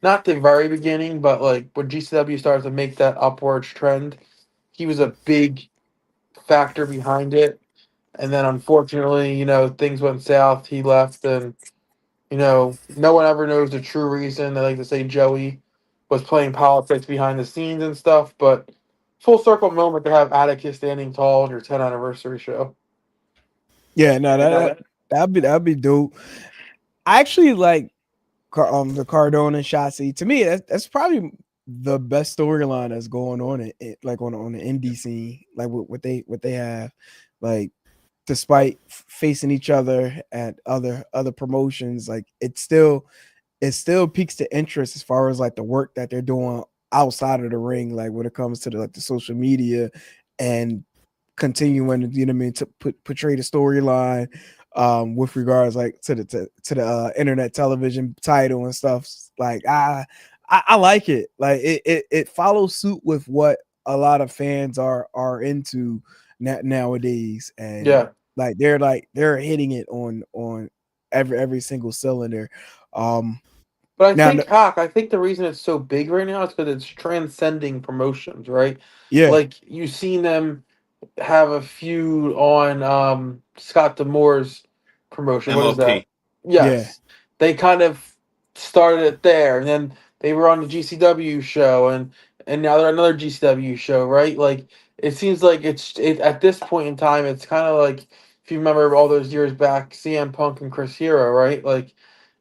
not the very beginning, but like when GCW started to make that upwards trend, he was a big factor behind it. And then unfortunately, things went south. He left, and no one ever knows the true reason. They like to say Joey was playing politics behind the scenes and stuff, but full circle moment to have Atticus standing tall on your 10th anniversary show. Yeah, no, that'd be dope. I actually like the Cardona and Shotzi. To me, that's probably the best storyline that's going on like on the indie scene, like what they have, like despite facing each other at other promotions, like it still piques the interest as far as like the work that they're doing outside of the ring, like when it comes to the social media and continuing, you know what I mean, to portray the storyline with regards like to the internet television title and stuff. Like I like it. Like it follows suit with what a lot of fans are into nowadays, and Yeah. they're hitting it on every single cylinder. But I Now, think, Hawk, I think the reason it's so big right now is because it's transcending promotions, right? yeah, Like, you've seen them have a feud on Scott Demore's promotion. What is that? MOP. yeah, Yes. They kind of started it there, and then they were on the GCW show, and now they're another GCW show, right? Like, it seems like at this point in time, it's kind of like if you remember all those years back, CM Punk and Chris Hero, right? Like,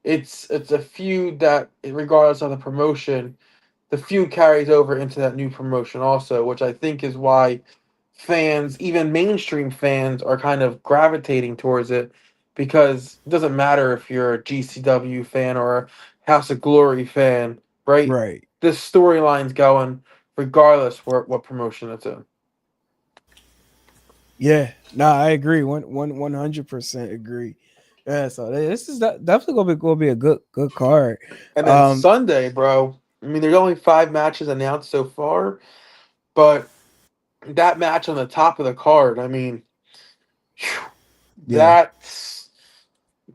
it's a feud that, regardless of the promotion, the feud carries over into that new promotion also, which I think is why fans, even mainstream fans, are kind of gravitating towards it because it doesn't matter if you're a GCW fan or a House of Glory fan, right? right. This storyline's going regardless what promotion it's in. Yeah, no, I agree. 100% agree. Yeah, so this is definitely gonna be a good card. And then Um, Sunday, bro. I mean, there's only 5 matches announced so far, but that match on the top of the card, I mean, phew, yeah,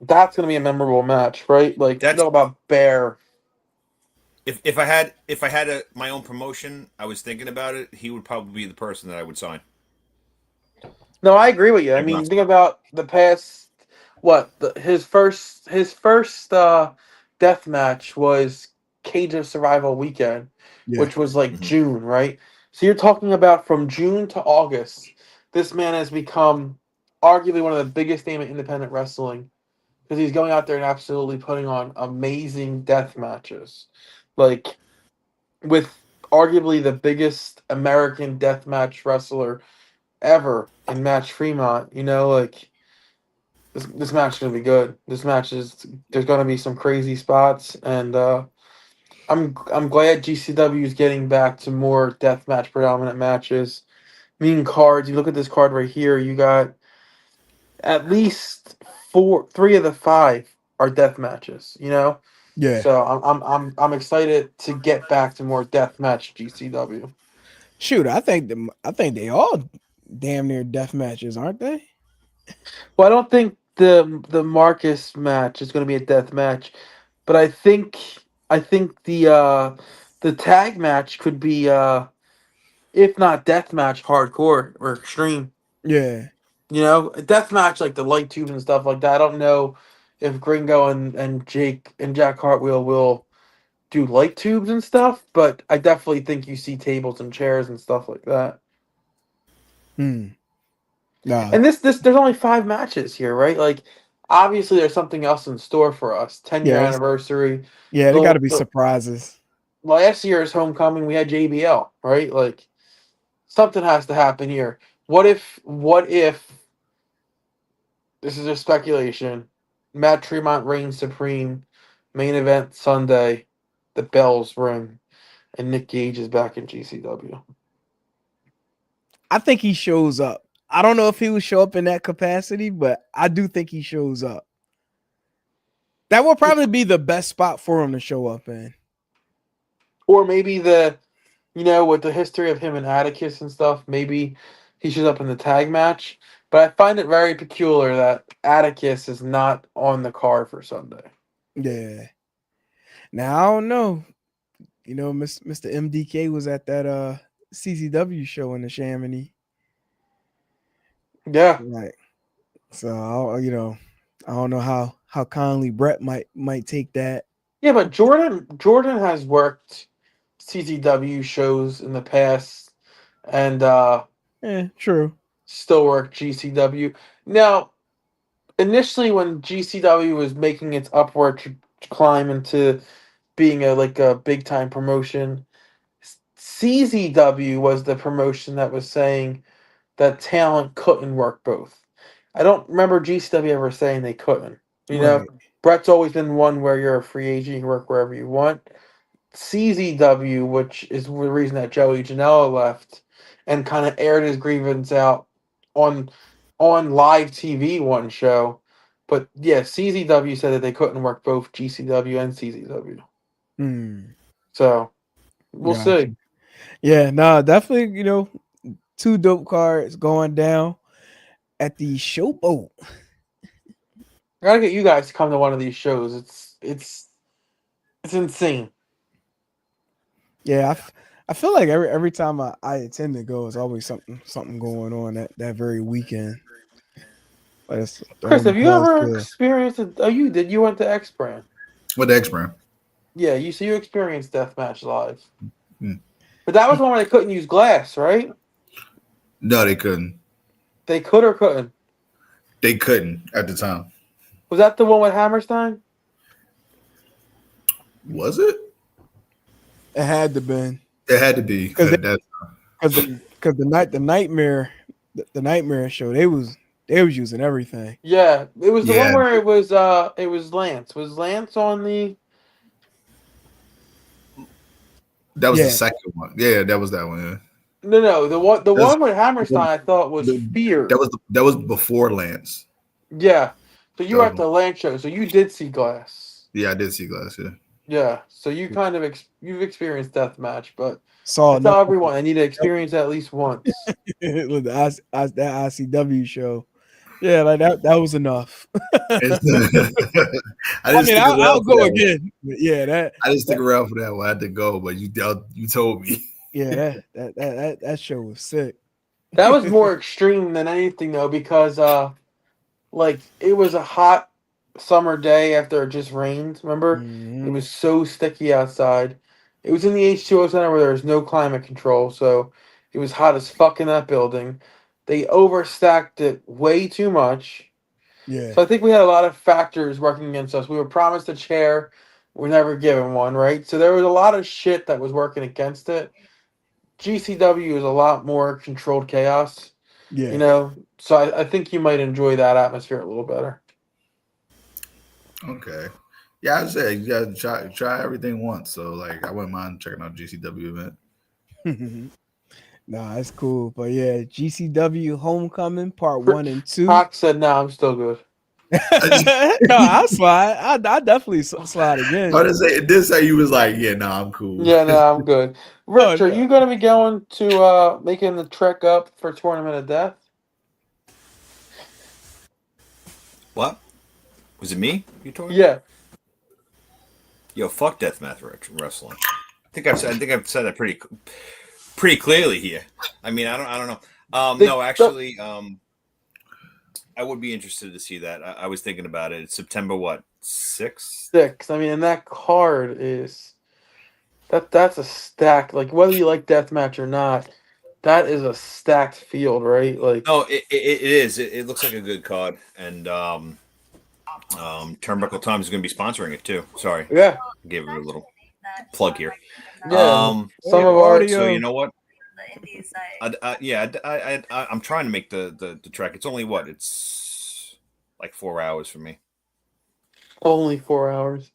that's gonna be a memorable match, right? Like, That's about Bear. if I had my own promotion, I was thinking about it. He would probably be the person that I would sign. No, I agree with you. I Like mean, not think about the past. His first death match was Cage of Survival Weekend, yeah, which was like Mhm. June, right? So you're talking about from June to August, this man has become arguably one of the biggest name in independent wrestling because he's going out there and absolutely putting on amazing death matches, like with arguably the biggest American death match wrestler ever in Match Fremont. Like this match is gonna be good. This match is there's gonna be some crazy spots, and I'm glad GCW is getting back to more deathmatch predominant matches. Meaning cards. You look at this card right here. You got at least three of the five are death matches. yeah. So I'm excited to get back to more deathmatch GCW. Shoot, I think they all damn near death matches, aren't they? Well, I don't think the Marcus match is going to be a death match, but I think the tag match could be if not death match, hardcore or extreme. Yeah. You know, a death match like the light tubes and stuff like that. I don't know if Gringo and Jake and Jack Hartwheel will do light tubes and stuff, but I definitely think you see tables and chairs and stuff like that. Nah. And this there's only 5 matches here, right? Like obviously there's something else in store for us. 10-year Yeah. anniversary. Yeah, there got to be The surprises. last year's homecoming we had JBL, right? Like something has to happen here. What if this is just speculation? Matt Tremont reigns supreme, main event Sunday, the bells ring, and Nick Gage is back in GCW. I think he shows up. I don't know if he will show up in that capacity, but I do think he shows up. That will probably be the best spot for him to show up in. Or maybe with the history of him and Atticus and stuff, maybe he shows up in the tag match. But I find it very peculiar that Atticus is not on the card for Sunday. Yeah. Now I don't know. Mr. MDK was at that CCW show in the Chamonix. Yeah. Right. So I don't know how kindly Brett might take that. Yeah, but Jordan has worked CCW shows in the past and True. still work GCW. Now, initially when GCW was making its upward climb into being a big time promotion, CZW was the promotion that was saying that talent couldn't work both. I don't remember GCW ever saying they couldn't. Right. Brett's always been one where you're a free agent, you can work wherever you want. CZW, which is the reason that Joey Janela left, and kind of aired his grievance out on live TV one show. But yeah, CZW said that they couldn't work both GCW and CZW. So we'll see. Yeah, no, definitely, 2 dope cards going down at the Showboat. I gotta get you guys to come to one of these shows. It's insane. Yeah, I feel like every time I attend to go, there's always something going on that very weekend. But it's Chris, have you ever good. experienced it? Oh, you did. You went to X Brand. What the X Brand? Yeah, you experienced Deathmatch Live. But that was one where they couldn't use glass, right? No, they couldn't. They could or couldn't? They couldn't at the time. Was that the one with Hammerstein? Was it? It had to been. It had to be because the nightmare show they was using everything. Yeah, it was the one where it was Lance. Was Lance on the? That was the second one. Yeah, that was that one. Yeah. No, the one with Hammerstein I thought was Fear. That was before Lance. Yeah, so you were at the Lance show, so you did see glass. Yeah, I did see glass. Yeah. Yeah, so you kind of you've experienced Deathmatch, but I tell everyone I need to experience that at least once. With that ICW show, yeah, like that was enough. I'll go again. Yeah, I didn't stick around for that one. I had to go, but you told me. Yeah, that show was sick. That was more extreme than anything though, because it was a hot summer day after it just rained. Remember, It was so sticky outside. It was in the H2O Center where there was no climate control, so it was hot as fuck in that building. They overstacked it way too much. Yeah. So I think we had a lot of factors working against us. We were promised a chair, we were never given one, right? So there was a lot of shit that was working against it. GCW is a lot more controlled chaos. Yeah. So I think you might enjoy that atmosphere a little better. Okay. Yeah, I said you gotta try everything once. So I wouldn't mind checking out GCW event. Nah, that's cool. But yeah, GCW Homecoming Part 1 and 2. Hawk said, "No, I'm still good." No, I'll slide. I definitely slide again. This say you was like, yeah, no, I'm cool. Yeah, no, I'm good. Rich, are you going to be going to making the trek up for Tournament of Death? What? Was it me you talking? Yeah. Yo, fuck deathmatch wrestling. I think I've said that pretty clearly here. I mean, I don't know. They, No, actually, I would be interested to see that. I was thinking about it. It's September what, 6th? 6. I mean, and that card is that's a stack. Like whether you like deathmatch or not, that is a stacked field, right? Like No, it is. It looks like a good card, and Turnbuckle Times is going to be sponsoring it too. Sorry, yeah, gave it a little plug here. yeah. Some of our So you know what? I'm trying to make the track. It's only what? It's like 4 hours for me. only 4 hours.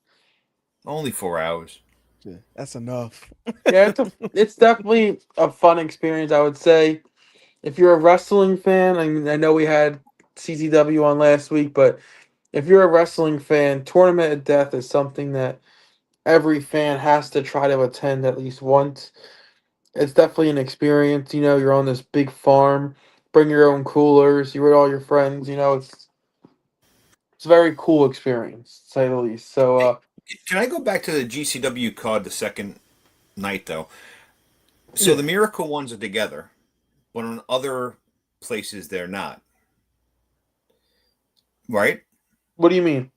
Only 4 hours. Yeah, that's enough. Yeah, it's definitely a fun experience. I would say if you're a wrestling fan. I mean, I know we had CZW on last week, but if you're a wrestling fan, Tournament of Death is something that every fan has to try to attend at least once. It's definitely an experience. You know, you're on this big farm. Bring your own coolers. You're with all your friends. You know, it's a very cool experience, to say the least. So, Can I go back to the GCW card the second night though? So yeah. the Miracle ones are together, but on other places they're not. Right? What do you mean?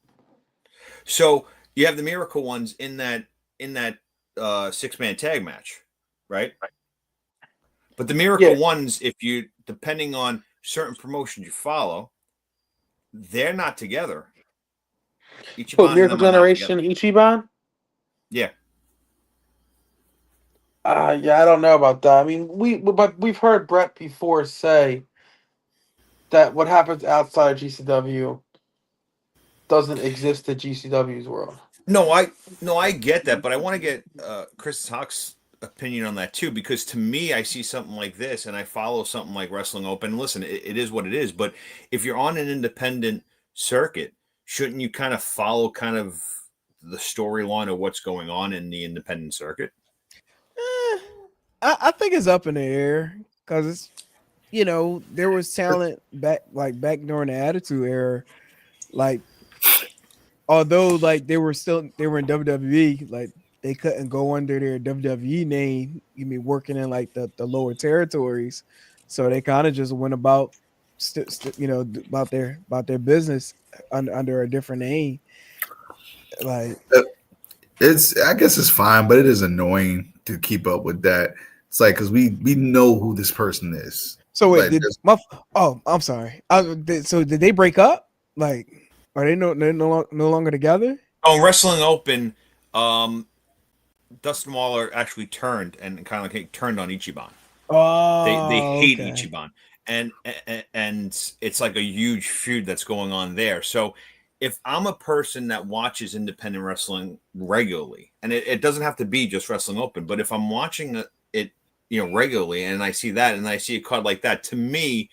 So you have the Miracle ones in that 6-man tag match, right? But the Miracle Yeah. ones, if you depending on certain promotions you follow, they're not together. Oh, Ichiban and Miracle them are not together. Generation Ichiban? Yeah. Yeah, I don't know about that. I mean, but we've heard Brett before say that what happens outside of GCW doesn't exist in GCW's world. No, I get that, but I want to get Chris Hawk's opinion on that too, because to me, I see something like this, and I follow something like Wrestling Open. Listen, it is what it is, but if you're on an independent circuit, shouldn't you kind of follow kind of the storyline of what's going on in the independent circuit? I think it's up in the air because it's there was talent back during the Attitude Era, like although like they were in WWE, like they couldn't go under their WWE name. You mean working in like the lower territories, so they kind of just went about about their business under a different name. Like I guess it's fine, but it is annoying to keep up with that. It's like because we know who this person is. so wait, Like did my oh I'm sorry. So did they break up? Like are they no longer together? Oh, Wrestling Open, um, Dustin Waller actually turned and kind of like turned on Ichiban. They Oh, hate okay. Ichiban, and it's like a huge feud that's going on there. So if I'm a person that watches independent wrestling regularly, and it doesn't have to be just Wrestling Open, but if I'm watching it, regularly, and I see that, and I see a card like that, to me,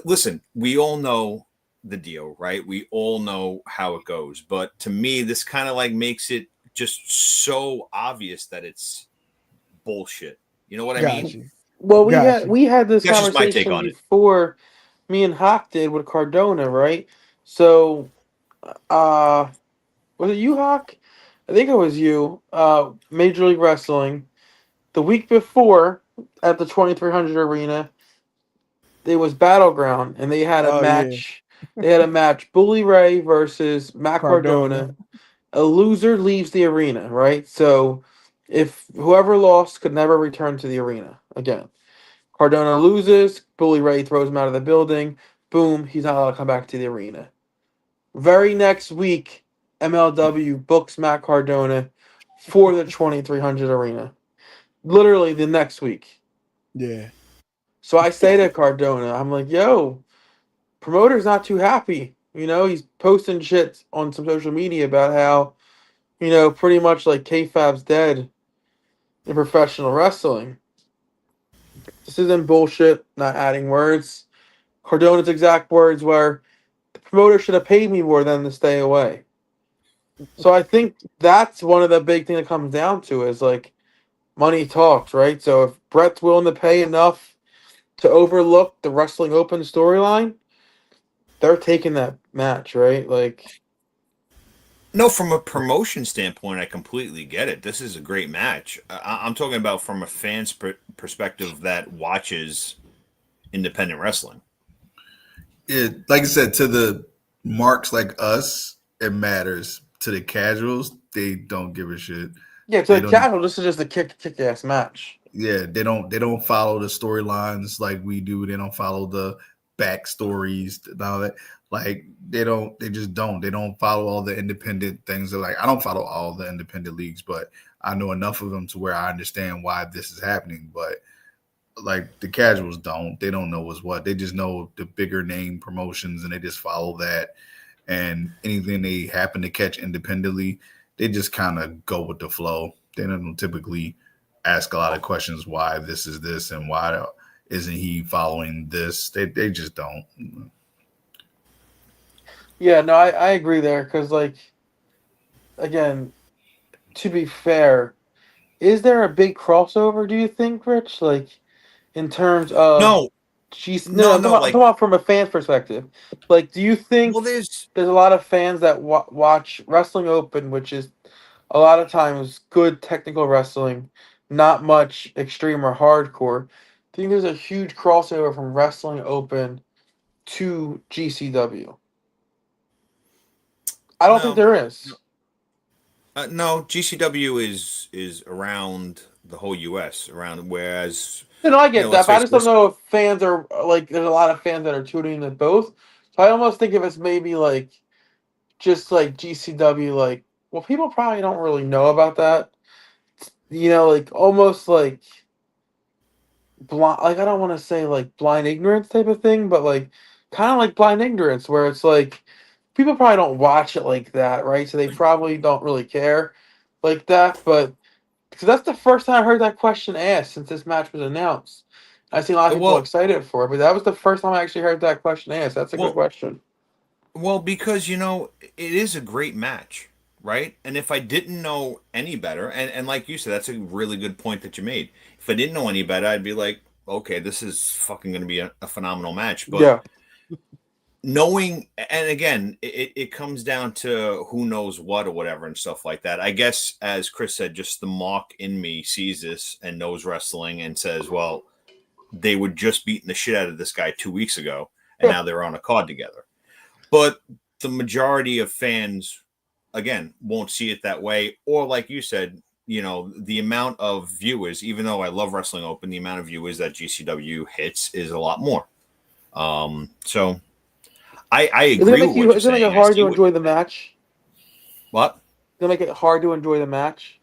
listen, we all know the deal, right? We all know how it goes, but to me, this kind of like makes it just so obvious that it's bullshit. You know what I Got mean? you. Well, Got you. we had this That's just my take conversation on it. before. Me and Hawk did with Cardona, right? So, uh, was it you, Hawk? I think it was you. Major League Wrestling. The week before, at the 2300 Arena, it was Battleground, and they had a Oh yeah, match. They had a match: Bully Ray versus Matt Cardona. Cardona. A loser leaves the arena, right? So, if whoever lost could never return to the arena again. Cardona loses. Bully Ray throws him out of the building. Boom, he's not allowed to come back to the arena. Very next week, MLW books Matt Cardona for the 2300 arena. Literally the next week. Yeah. So I say to Cardona, I'm like, yo, promoter's not too happy. You know, he's posting shit on some social media about how, pretty much like kayfabe's dead in professional wrestling. This isn't bullshit, not adding words. Cardona's exact words were, the promoter should have paid me more than to stay away. So I think that's one of the big thing that comes down to is like money talks, right? So if Brett's willing to pay enough to overlook the Wrestling Open storyline, they're taking that match, right? Like, No, from a promotion standpoint, I completely get it. This is a great match. I'm talking about from a fan's perspective that watches independent wrestling. It, like I said, to the marks like us, it matters. To the casuals, they don't give a shit. yeah, to They the don't. casual, this is just a kick ass match. Yeah, they don't follow the storylines like we do. They don't follow the backstories and all that. Like they just don't. They don't follow all the independent things. They're like, I don't follow all the independent leagues, but I know enough of them to where I understand why this is happening. But like the casuals don't. They don't know what's what. They just know the bigger name promotions and they just follow that. And anything they happen to catch independently, they just kind of go with the flow. They don't typically ask a lot of questions why this is this and why isn't he following this. They just don't. Yeah, no, I agree there because, like, again, to be fair, is there a big crossover? Do you think, Rich? Like, in terms of No, she's no, no, no. I'm Like, talking about from a fan's perspective. Like, do you well, think there's a lot of fans that watch Wrestling Open, which is a lot of times good technical wrestling, not much extreme or hardcore? Do you think there's a huge crossover from Wrestling Open to GCW? I don't think no, there is. no. GCW is around the whole U.S. around, whereas No, I get let's that, but I face just it, don't know if fans are like. There's a lot of fans that are tuning into both, so I almost think if it's maybe like just like GCW, like well, people probably don't really know about that. Like almost like blind. Like I don't want to say like blind ignorance type of thing, but like kind of like blind ignorance, where it's like people probably don't watch it like that, right? So they probably don't really care like that, but. Because that's the first time I heard that question asked since this match was announced. I've seen a lot of people well, excited for it, but that was the first time I actually heard that question asked. That's a good well, question. because it is a great match, right? And if I didn't know any better, and like you said, that's a really good point that you made. If I didn't know any better, I'd be like, okay, this is fucking going to be a phenomenal match. But Yeah. knowing, and again, it comes down to who knows what or whatever and stuff like that. I guess, as Chris said, just the mark in me sees this and knows wrestling and says, well, they were just beating the shit out of this guy 2 weeks ago, and Yeah. now they're on a card together. But the majority of fans, again, won't see it that way. Or like you said, the amount of viewers, even though I love Wrestling Open, the amount of viewers that GCW hits is a lot more. So I agree with what you're Is it make it saying. I hard see to what enjoy the match? what? Is it make it hard to enjoy the match?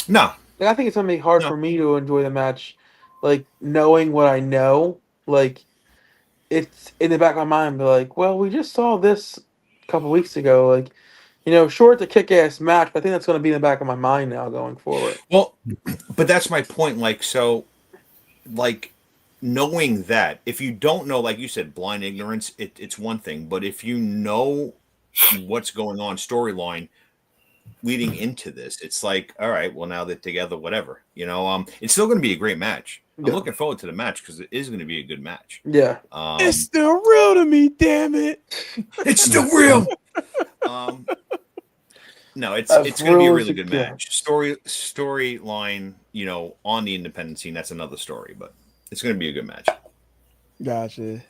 No, Like, I think it's gonna be hard no. for me to enjoy the match, like knowing what I know. Like it's in the back of my mind, be like, well, we just saw this a couple weeks ago. Like, sure, it's a kick-ass match, but I think that's gonna be in the back of my mind now going forward. Well, but that's my point. Like, so, like, knowing that, if you don't know, like you said, blind ignorance, it's one thing. But if you know what's going on storyline leading into this, it's like, all right, well, now they're together, whatever. It's still going to be a great match. I'm Yeah. looking forward to the match because it is going to be a good match. Yeah. It's still real to me, damn it. It's still real. No, it's going to be a really good match. Storyline, on the independent scene, that's another story, but it's going to be a good match. Gotcha.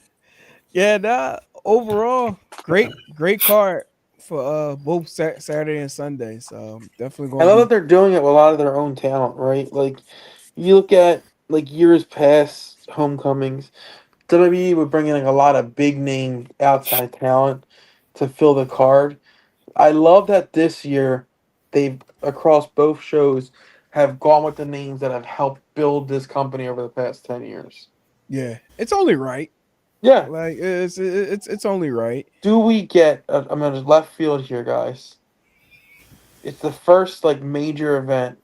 Yeah, overall, great card for both Saturday and Sunday. So definitely I going love to that they're doing it with a lot of their own talent, right? Like you look at like years past homecomings, WWE would bring in like a lot of big name outside talent to fill the card. I love that this year they've across both shows have gone with the names that have helped build this company over the past 10 years. yeah, it's only right. Yeah. Like it's only right. Do we get I'm in left field here, guys. It's the first like major event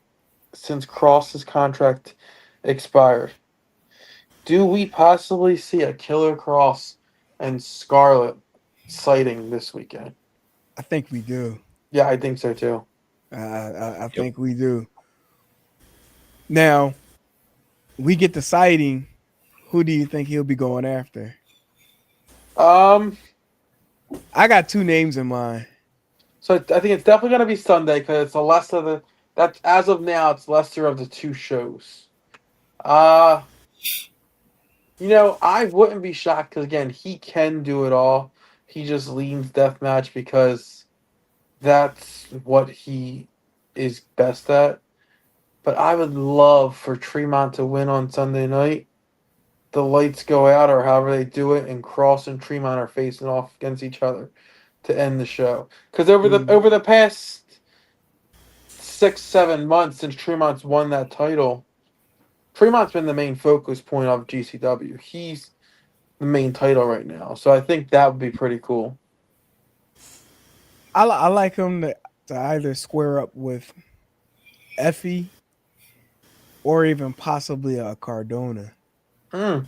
since Cross's contract expired. Do we possibly see a Killer Cross and Scarlet sighting this weekend? I think we do. Yeah, I think so too. I think we do. Now, we get the sighting. Who do you think he'll be going after? I got two names in mind. So I think it's definitely gonna be Sunday because it's a less of the that's as of now it's lesser of the two shows. Uh I wouldn't be shocked because again he can do it all. He just leans deathmatch because that's what he is best at. But I would love for Tremont to win on Sunday night. The lights go out or however they do it, and Cross and Tremont are facing off against each other to end the show. Because over the past 6-7 months since Tremont's won that title, Tremont's been the main focus point of GCW. He's the main title right now, so I think that would be pretty cool. I like him to either square up with Effie or even possibly a Cardona. Mm.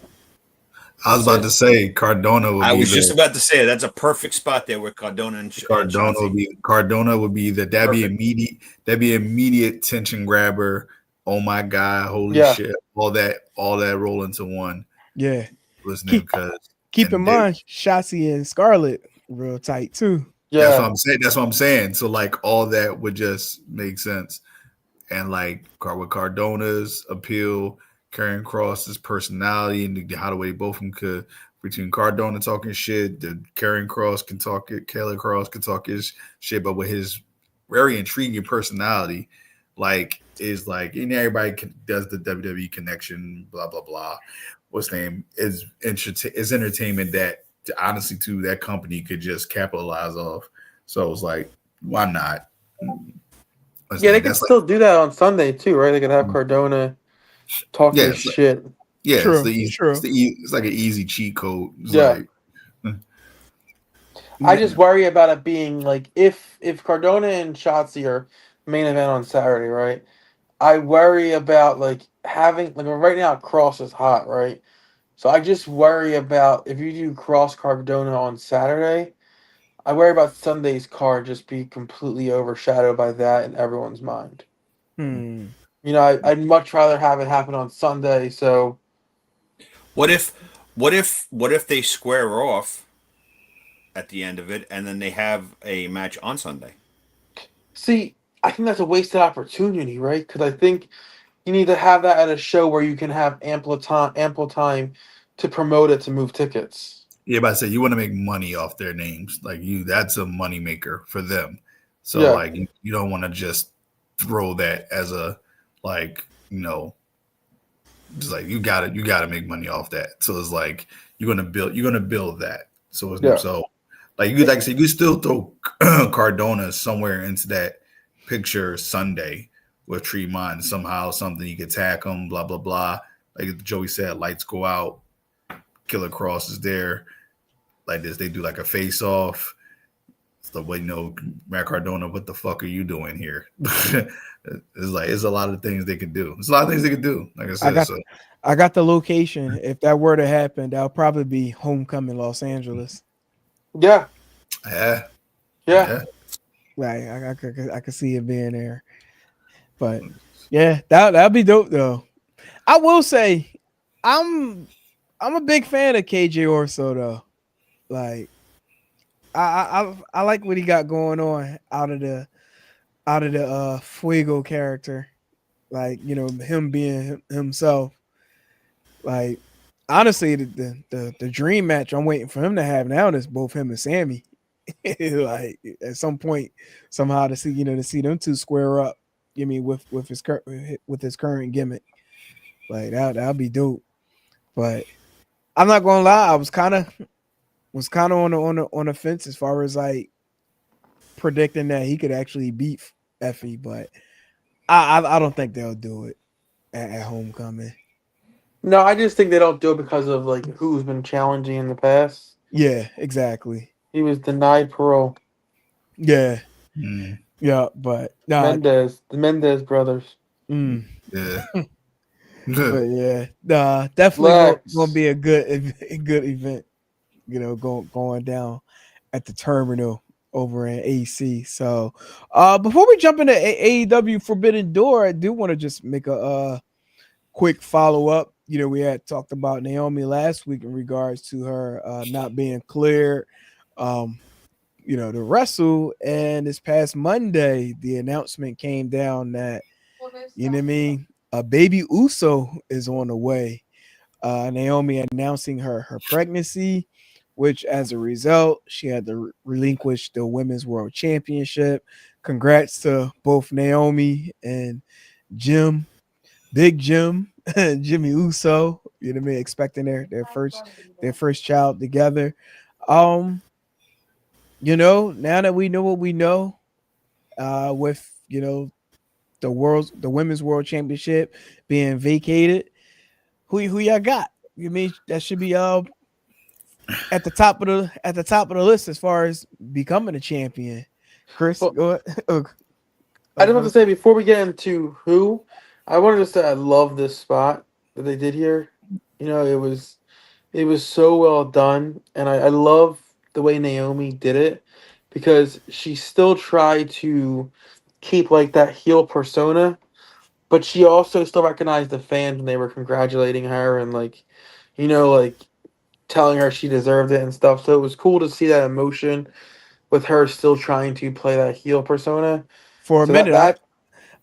I was about to say Cardona would I be was just the about to say that's a perfect spot there with Cardona and Cardona would be that'd be immediate tension grabber. Oh my god, holy Yeah. shit. All that roll into one. Yeah. Listening because Keep in mind, Shotzi and Scarlett real tight too. Yeah. That's what I'm saying. So like all that would just make sense. And like with Cardona's appeal, Karrion Cross's personality, and how the way both of them could between Cardona talking shit, the Karrion Cross can talk it, Kayla Cross can talk his shit, but with his very intriguing personality, like is like everybody does the WWE connection, blah blah blah. What's the name is entertainment that honestly too that company could just capitalize off. So it's like, why not? Yeah, they could still do that on Sunday too, right? They could have Cardona talk his shit. Yeah, true, it's like an easy cheat code. It's like I just worry about it being like if Cardona and Shotzi are main event on Saturday, right? I worry about like having like right now Cross is hot, right? So I just worry about if you do Cross Cardona on Saturday, I worry about Sunday's card just be completely overshadowed by that in everyone's mind. I'd much rather have it happen on Sunday. So, what if they square off at the end of it, and then they have a match on Sunday? See, I think that's a wasted opportunity, right? Because I think you need to have that at a show where you can have ample time to promote it to move tickets. Yeah, but I say you want to make money off their names, like that's a money maker for them. So like you don't want to just throw that as a just like you gotta make money off that. So it's like you're gonna build that. So so like I said, you still throw Cardona somewhere into that picture Sunday with Tremont somehow something you could tack them, blah blah blah. Like Joey said, lights go out, Killer Cross is there. Like this, they do like a face off. So Matt Cardona, what the fuck are you doing here? It's a lot of things they could do. It's a lot of things they could do. Like I said, I got the location. If that were to happen, that'll probably be Homecoming, Los Angeles. Yeah. Like I could see it being there. But yeah, that'd be dope though. I will say, I'm a big fan of KJ Orso though. Like I like what he got going on out of the Fuego character. Like, him being himself. Like, honestly, the dream match I'm waiting for him to have now is both him and Sammy. Like at some point, somehow to see them two square up. With his current gimmick, like that'd be dope. But I'm not gonna lie, I was kind of on the fence as far as like predicting that he could actually beat Effie, but I don't think they'll do it at Homecoming. No, I just think they don't do it because of like who's been challenging in the past. Yeah, exactly. He was denied parole. Yeah. Yeah, but the Mendez brothers. Yeah. But yeah, definitely gonna be a good event. Going down at the terminal over in AC. So, before we jump into AEW Forbidden Door, I do want to just make a quick follow up we had talked about Naomi last week in regards to her not being cleared, um, to wrestle. And this past Monday, the announcement came down that, a baby Uso is on the way. Naomi announcing her pregnancy, which as a result, she had to relinquish the Women's World Championship. Congrats to both Naomi and Jim, Big Jim, Jimmy Uso. Expecting their first child together. Um, now that we know what we know, with the Women's World Championship being vacated, who y'all got? You mean that should be at the top of the list as far as becoming a champion. Chris, Well, go ahead. I just want to say before we get into who, I wanted to say I love this spot that they did here. It was so well done, and I love the way Naomi did it because she still tried to keep like that heel persona, but she also still recognized the fans when they were congratulating her and like telling her she deserved it and stuff. So it was cool to see that emotion with her still trying to play that heel persona. for a So that minute, I that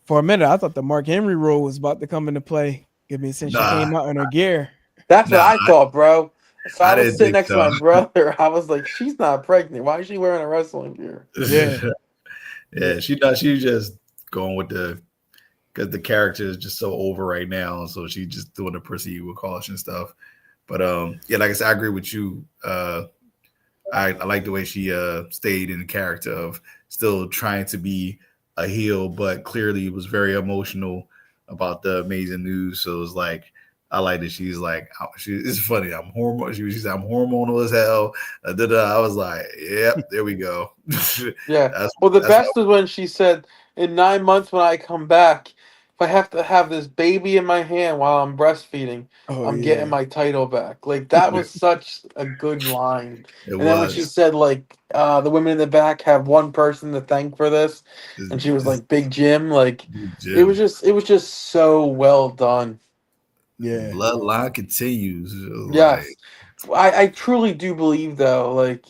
for a minute I thought the Mark Henry role was about to come into play. Since she Nah, came out in her gear. that's what nah, I thought, bro. So I I was didn't sitting think next to so. my brother. I was like, she's not pregnant. Why is she wearing a wrestling gear? Yeah. Yeah, she's just going with because the character is just so over right now, so she's just doing the proceed with caution stuff. But yeah, like I said, I agree with you. I like the way she stayed in the character of still trying to be a heel, but clearly was very emotional about the amazing news. So it's like I like that she's like it's funny. I'm hormone. She said I'm hormonal as hell. I was like, yep, there we go. Yeah. that's Well, the that's best was when she said, "In 9 months, when I come back, if I have to have this baby in my hand while I'm breastfeeding, Oh I'm getting yeah. my title back." Like that was such a good line. it And then when she was. said, like, the women in the back have one person to thank for this, and she was It's like, "Big Jim," like Jim. it was just so well done. Yeah. Bloodline continues. It was like Yes, I truly do believe though, like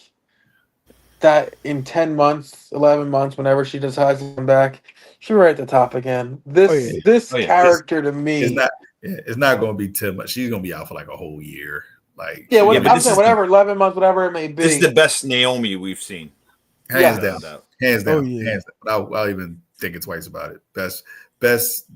that in 10 months, 11 months, whenever she decides to come back, she'll be right at the top again. Oh yeah. This Oh yeah. character to it's me, not. Yeah, it's not going to be 10 months. She's going to be out for like a whole year. Like yeah, she Yeah, what but I'm ain't this saying, is whatever, 11 months, whatever it may the be. best Naomi we've seen, hands Yes, without a down, doubt. hands Oh down, yeah. hands down. I'll even thinking twice about it. Best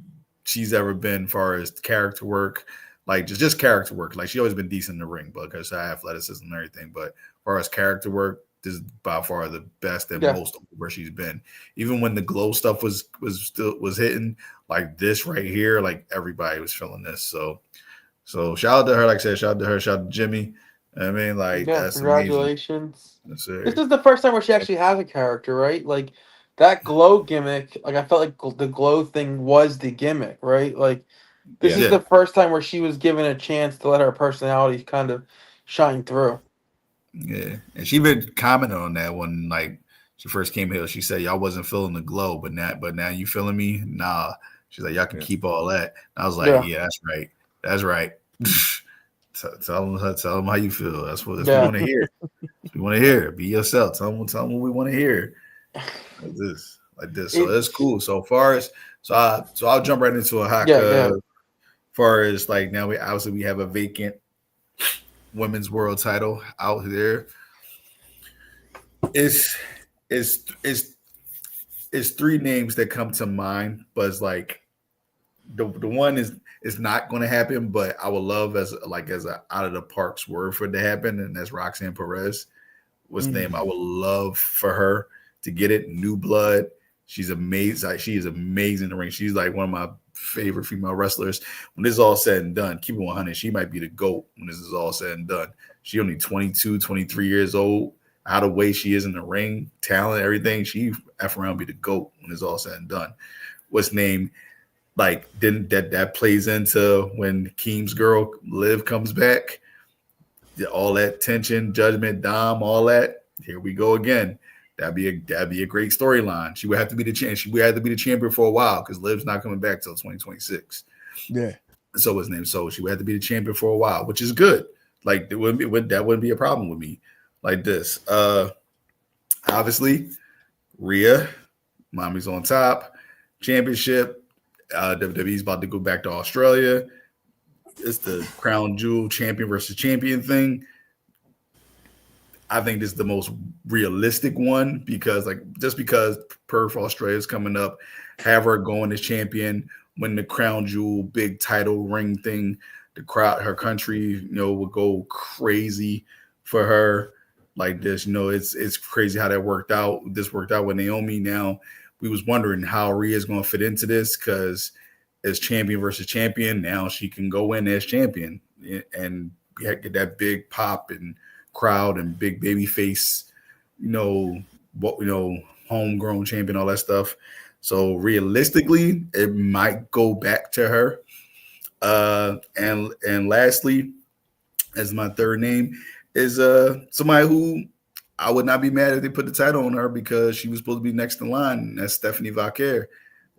she's ever been, as far as character work. Like just character work. Like she always been decent in the ring, but because her athleticism and everything. But as far as character work, this is by far the best and yeah, most over she's been. Even when the glow stuff was hitting, like this right here, like everybody was feeling this. So shout out to her. Like I said, shout out to her. Shout out to Jimmy. I mean, like yeah. that's amazing. Congratulations. That's This it. is the first time where she actually has a character, right? Like that glow gimmick. Like I felt like the glow thing was the gimmick, right? Like this Yeah. is Yeah, the first time where she was given a chance to let her personality kind of shine through. yeah. And she been commenting on that when like she first came here. She said y'all wasn't feeling the glow, but now you feeling me? Nah. She's like y'all can Yeah. keep all that. I was like, Yeah, yeah, that's right. That's right. Tell them how you feel. That's what we yeah. want to hear. We want to hear. Be yourself. Tell them what we want to hear. Like this. So It, that's cool. So far as I'll jump right into a hack. yeah, yeah. Far as like now we have a vacant women's world title out there. It's it's it's it's three names that come to mind, but it's like the one is not going to happen. But I would love as a out of the park swerve for it to happen, and that's Roxanne Perez. What's the name? I would love for her to get it. New blood. She's amazing. Like, she is amazing in the ring. She's like one of my favorite female wrestlers. When this is all said and done, keep it 100. She might be the GOAT when this is all said and done. She only 22, 23 years old. How the way she is in the ring, talent, everything. She F around be the GOAT when it's all said and done. What's name? Like then that plays into when Keem's girl Liv comes back. All that tension, judgment, Dom, all that. Here we go again. That'd be a great storyline. She would have to be the champion. She would have to be the champion for a while because Liv's not coming back till 2026. Yeah. So his name. So she would have to be the champion for a while, which is good. Like that wouldn't be a problem with me. Like this. Obviously, Rhea, mommy's on top. Championship. WWE's about to go back to Australia. It's the crown jewel champion versus champion thing. I think this is the most realistic one because, just because Perth Australia is coming up, have her going as champion, win the crown jewel, big title ring thing. The crowd, her country, will go crazy for her like this. It's crazy how that worked out. This worked out with Naomi. Now we was wondering how Rhea is going to fit into this because as champion versus champion, now she can go in as champion and get that big pop and crowd and big baby face, homegrown champion, all that stuff. So realistically, it might go back to her. And lastly, as my third name is somebody who I would not be mad if they put the title on her because she was supposed to be next in line. And that's Stephanie Vaquer.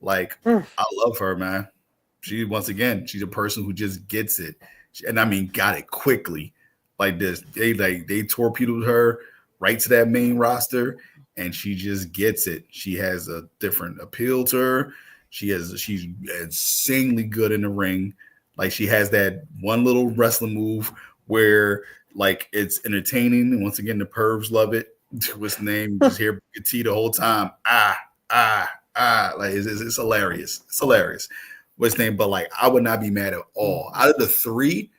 Like, I love her, man. She's a person who just gets it. And I mean, got it quickly. Like this, they torpedoed her right to that main roster, and she just gets it. She has a different appeal to her. She's insanely good in the ring. Like she has that one little wrestling move where like it's entertaining, and once again the pervs love it. What's the name? You just hear T the whole time. Like it's hilarious. It's hilarious. What's the name? But like I would not be mad at all. Out of the three,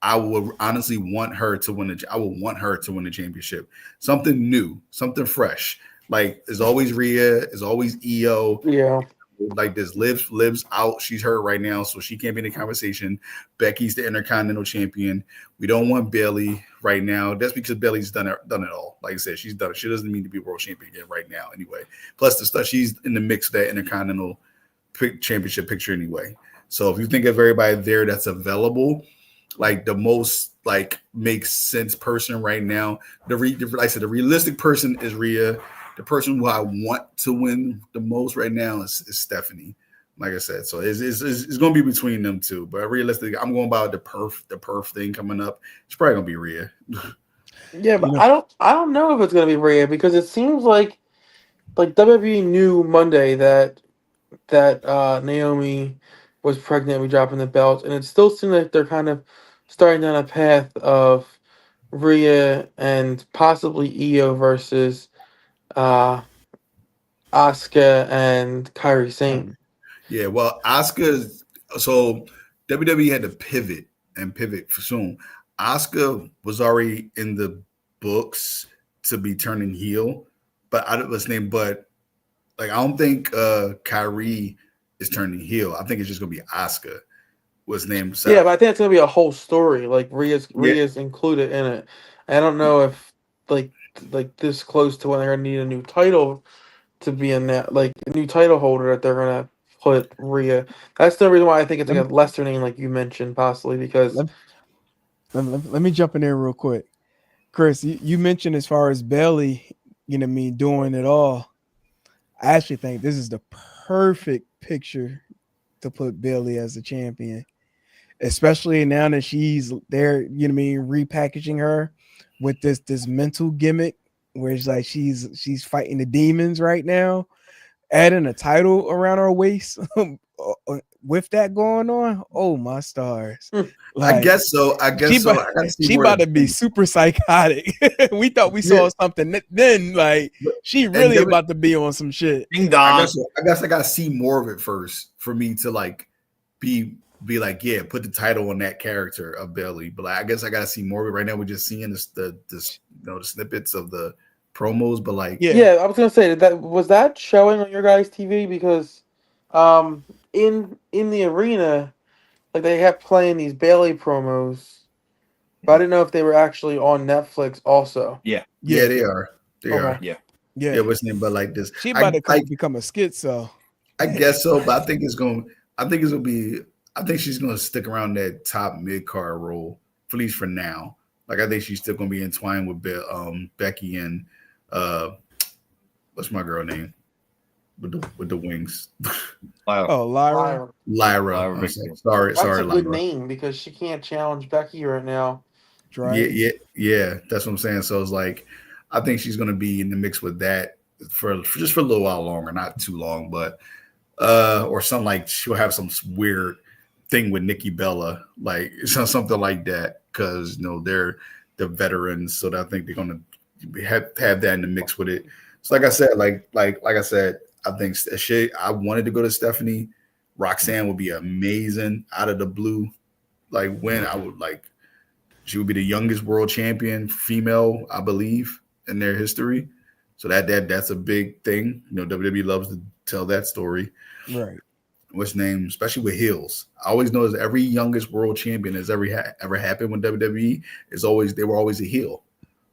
I would honestly want her to win the championship. Something new, something fresh. Like there's always Rhea, there's always EO. Yeah. Like this lives out. She's hurt right now, so she can't be in the conversation. Becky's the Intercontinental Champion. We don't want Bayley right now. That's because Bayley's done it all. Like I said, she's done it. She doesn't mean to be world champion again right now anyway. Plus the stuff, she's in the mix of that Intercontinental championship picture anyway. So if you think of everybody there that's available, like the most like makes sense person right now, like I said, the realistic person is Rhea. The person who I want to win the most right now is Stephanie. Like I said, so it's going to be between them two. But realistically, I'm going about the perf thing coming up. It's probably going to be Rhea. Yeah, but I don't know if it's going to be Rhea because it seems like WWE knew Monday that Naomi was pregnant. We dropping the belt, and it still seems like they're kind of starting down a path of Rhea and possibly Io versus Asuka and Kairi Sane. Yeah, well, Asuka. So WWE had to pivot for soon. Asuka was already in the books to be turning heel, but I don't think Kairi is turning heel. I think it's just gonna be Asuka. What's name? Yeah, but I think it's gonna be a whole story. Like Rhea's included in it. I don't know if like this close to when they're gonna need a new title to be in that, like a new title holder that they're gonna put Rhea. That's the reason why I think it's like a lesser name, like you mentioned, possibly because. Let me jump in there real quick, Chris. You mentioned as far as Bayley, doing it all. I actually think this is the perfect picture to put Bayley as the champion, especially now that she's there. Repackaging her with this mental gimmick where it's like she's fighting the demons right now, adding a title around her waist with that going on. Oh my stars! Like, I guess so. She about to be super psychotic. We thought we saw something then. Like she really about to be on some shit. I guess I gotta see more of it first for me to like be like, yeah, put the title on that character of Bayley. But I guess I gotta see more of it. Right now, we're just seeing the snippets of the promos. But like, yeah, I was gonna say that was that showing on your guys' TV because, in the arena, like they have playing these Bayley promos, but I didn't know if they were actually on Netflix also. Yeah, they are. They are. Yeah. What's name? But like this, she about to become a schizo. I guess so, but I think she's gonna stick around that top mid card role, at least for now. Like I think she's still gonna be entwined with Becky and what's my girl name? with the wings. Wow. Oh, Lyra. Lyra. Lyra. Lyra I'm Victor. sorry, That's a good Lyra. name because she can't challenge Becky right now. Yeah. That's what I'm saying. So it's like, I think she's gonna be in the mix with that for just for a little while longer, not too long, but or something like she'll have some weird thing with Nikki Bella, like something like that, because they're the veterans, so I think they're gonna have that in the mix with it. So like I said, like I said, I think I wanted to go to Stephanie. Roxanne would be amazing out of the blue. Like when I would like, she would be the youngest world champion female, I believe, in their history. So that's a big thing. WWE loves to tell that story. Right. What's name, especially with heels. I always notice every youngest world champion has ever happened with WWE they were always a heel.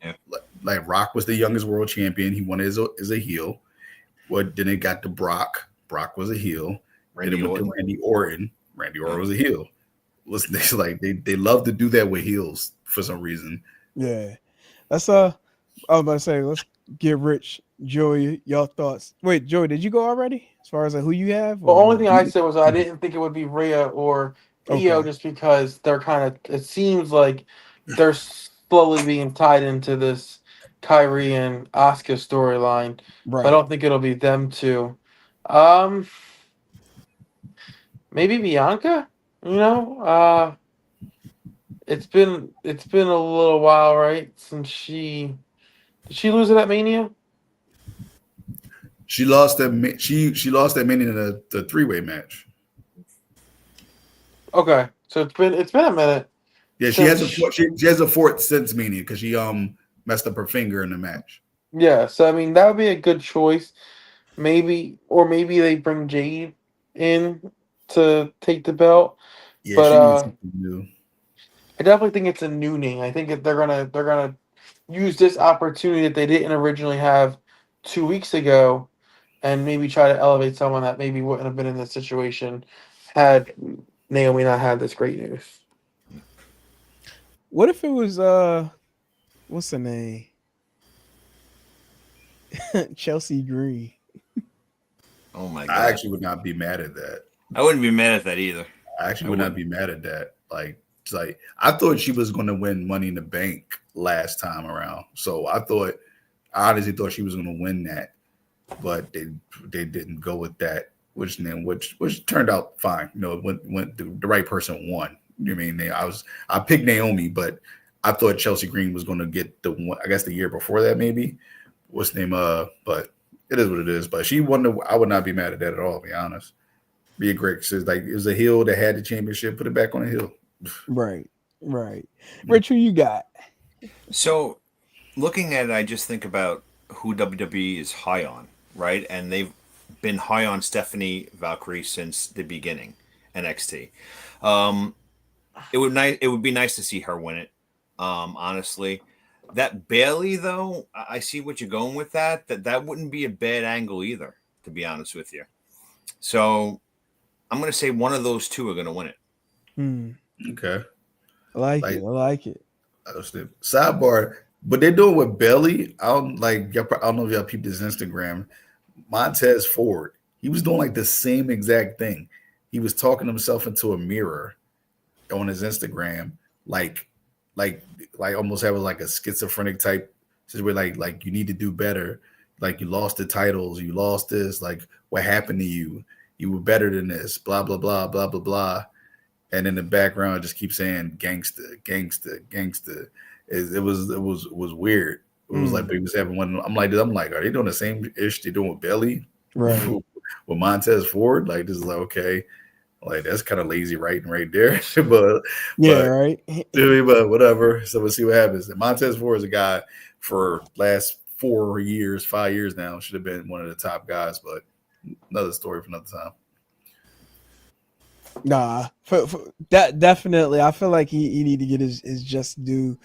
Yeah. Like Rock was the youngest world champion. He won as a heel. Then it got to Brock. Brock was a heel. Then it went to Randy Orton. Randy Orton was a heel. It's like they love to do that with heels for some reason. Yeah. That's I was about to say, let's get rich. Joey, y'all thoughts. Wait, Joey, did you go already? As far as like who you have? The only thing I said was I didn't think it would be Rhea or Io Okay. just because they're kind of. It seems like they're slowly being tied into this Kyrie and Asuka storyline. Right. So I don't think it'll be them two. Maybe Bianca. It's been a little while, right? Since did she lose it at Mania? She lost that. She lost that Mania in the 3-way match. Okay, so it's been a minute. Yeah, she has a fort since Mania because she messed up her finger in the match. Yeah, so I mean that would be a good choice. Maybe they bring Jade in to take the belt. Yeah, But she needs something new. I definitely think it's a new name. I think they're gonna use this opportunity that they didn't originally have 2 weeks ago, and maybe try to elevate someone that maybe wouldn't have been in this situation had Naomi not had this great news. What if it was what's the name? Chelsea Green. Oh my god! I actually would not be mad at that. I wouldn't be mad at that either. I actually would not be mad at that. Like I thought she was going to win Money in the Bank last time around, so I honestly thought she was going to win that, but they didn't go with that, which turned out fine. Went the right person won. You know what I mean? I picked Naomi, but I thought Chelsea Green was going to get the one. I guess the year before that, maybe. What's the name? But it is what it is. But she won. I would not be mad at that at all. To be honest, be a great. So it was a heel that had the championship. Put it back on the hill. Right. Rich, who you got? So, looking at it, I just think about who WWE is high on, right? And they've been high on Stephanie Valkyrie since the beginning, NXT. It would be nice to see her win it. Honestly, that Bailey though, I see what you're going with that wouldn't be a bad angle either, to be honest with you. So I'm going to say one of those two are going to win it. Okay, I like it. Sidebar, but they're doing with Bailey. I don't know if y'all peeped his Instagram. Montez Ford, he was doing like the same exact thing. He was talking himself into a mirror on his Instagram, like almost having like a schizophrenic type. This is where like you need to do better. Like you lost the titles, you lost this. Like what happened to you? You were better than this. Blah blah blah blah blah blah. And in the background, just keep saying gangster, gangster, gangster. It was weird. It was like he was having one. I'm like, are they doing the same ish they doing with Belly? Right. With Montez Ford? Like this is like okay. Like that's kind of lazy writing right there. but right. But whatever. So we'll see what happens. And Montez Ford is a guy for last 5 years now. Should have been one of the top guys, but another story for another time. Nah, for that definitely. I feel like he need to get his just due.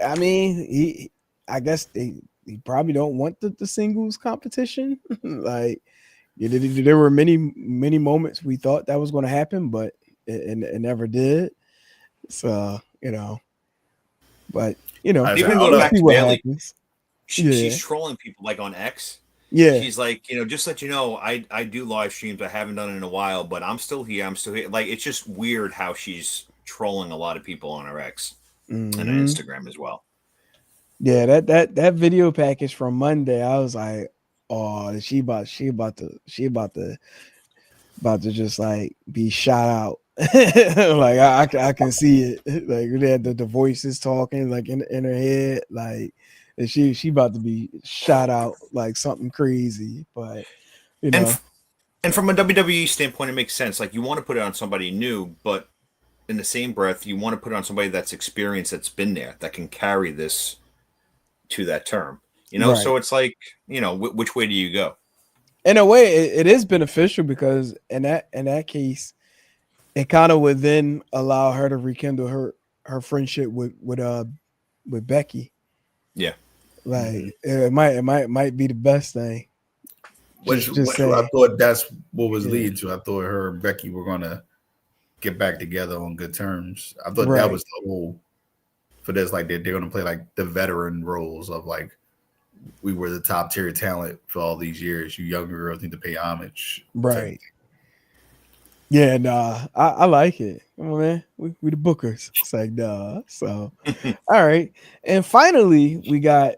I mean, I guess he probably don't want the singles competition. Like there were many moments we thought that was going to happen, but it never did. So but even going back to Bailey, she's trolling people like on X. Yeah. She's like, just let you know, I do live streams. I haven't done it in a while, but I'm still here. I'm still here. Like, it's just weird how she's trolling a lot of people on her X and her Mm-hmm. Instagram as well. Yeah, that video package from Monday, I was like, oh, she about to just like be shot out. Like I can see it. Like they had the voices talking like in her head, like and she about to be shot out like something crazy. But you And know, and from a WWE standpoint, it makes sense. Like, you want to put it on somebody new, but in the same breath, you want to put it on somebody that's experienced, that's been there, that can carry this to that term. right. So it's like, which way do you go? In a way, it is beneficial because in that case, it kind of would then allow her to rekindle her friendship with Becky. Yeah. Like it might be the best thing. Which Just I saying. thought that's what was Yeah. leading to. I thought her and Becky were gonna get back together on good terms. I thought that Right. was the whole for this. Like they're gonna play like the veteran roles of like we were the top tier talent for all these years. You younger girls need to pay homage. Right. Yeah, nah. I like it. Come on, man. We the bookers. It's like nah. So all right. And finally we got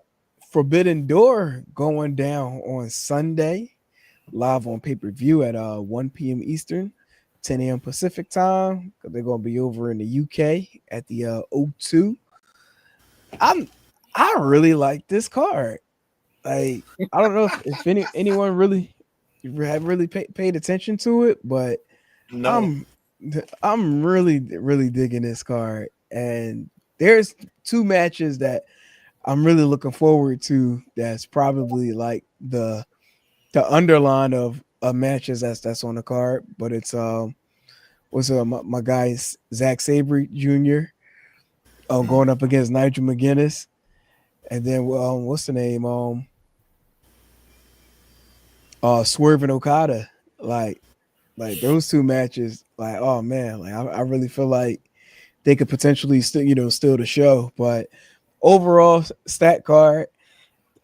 Forbidden Door going down on Sunday, live on pay-per-view at 1 p.m. Eastern, 10 a.m. Pacific time. They're gonna be over in the UK at the O2. I really like this card. Like I don't know if anyone really have really paid attention to it, but No. I'm really digging this card, and there's two matches that I'm really looking forward to. That's probably like the underline of matches that's on the card, but it's what's my guy Zack Sabre Jr. Going up against Nigel McGuinness, and then what's the name Swerve and Okada, like those two matches, like oh man, like I really feel like they could potentially steal the show. But overall stat card,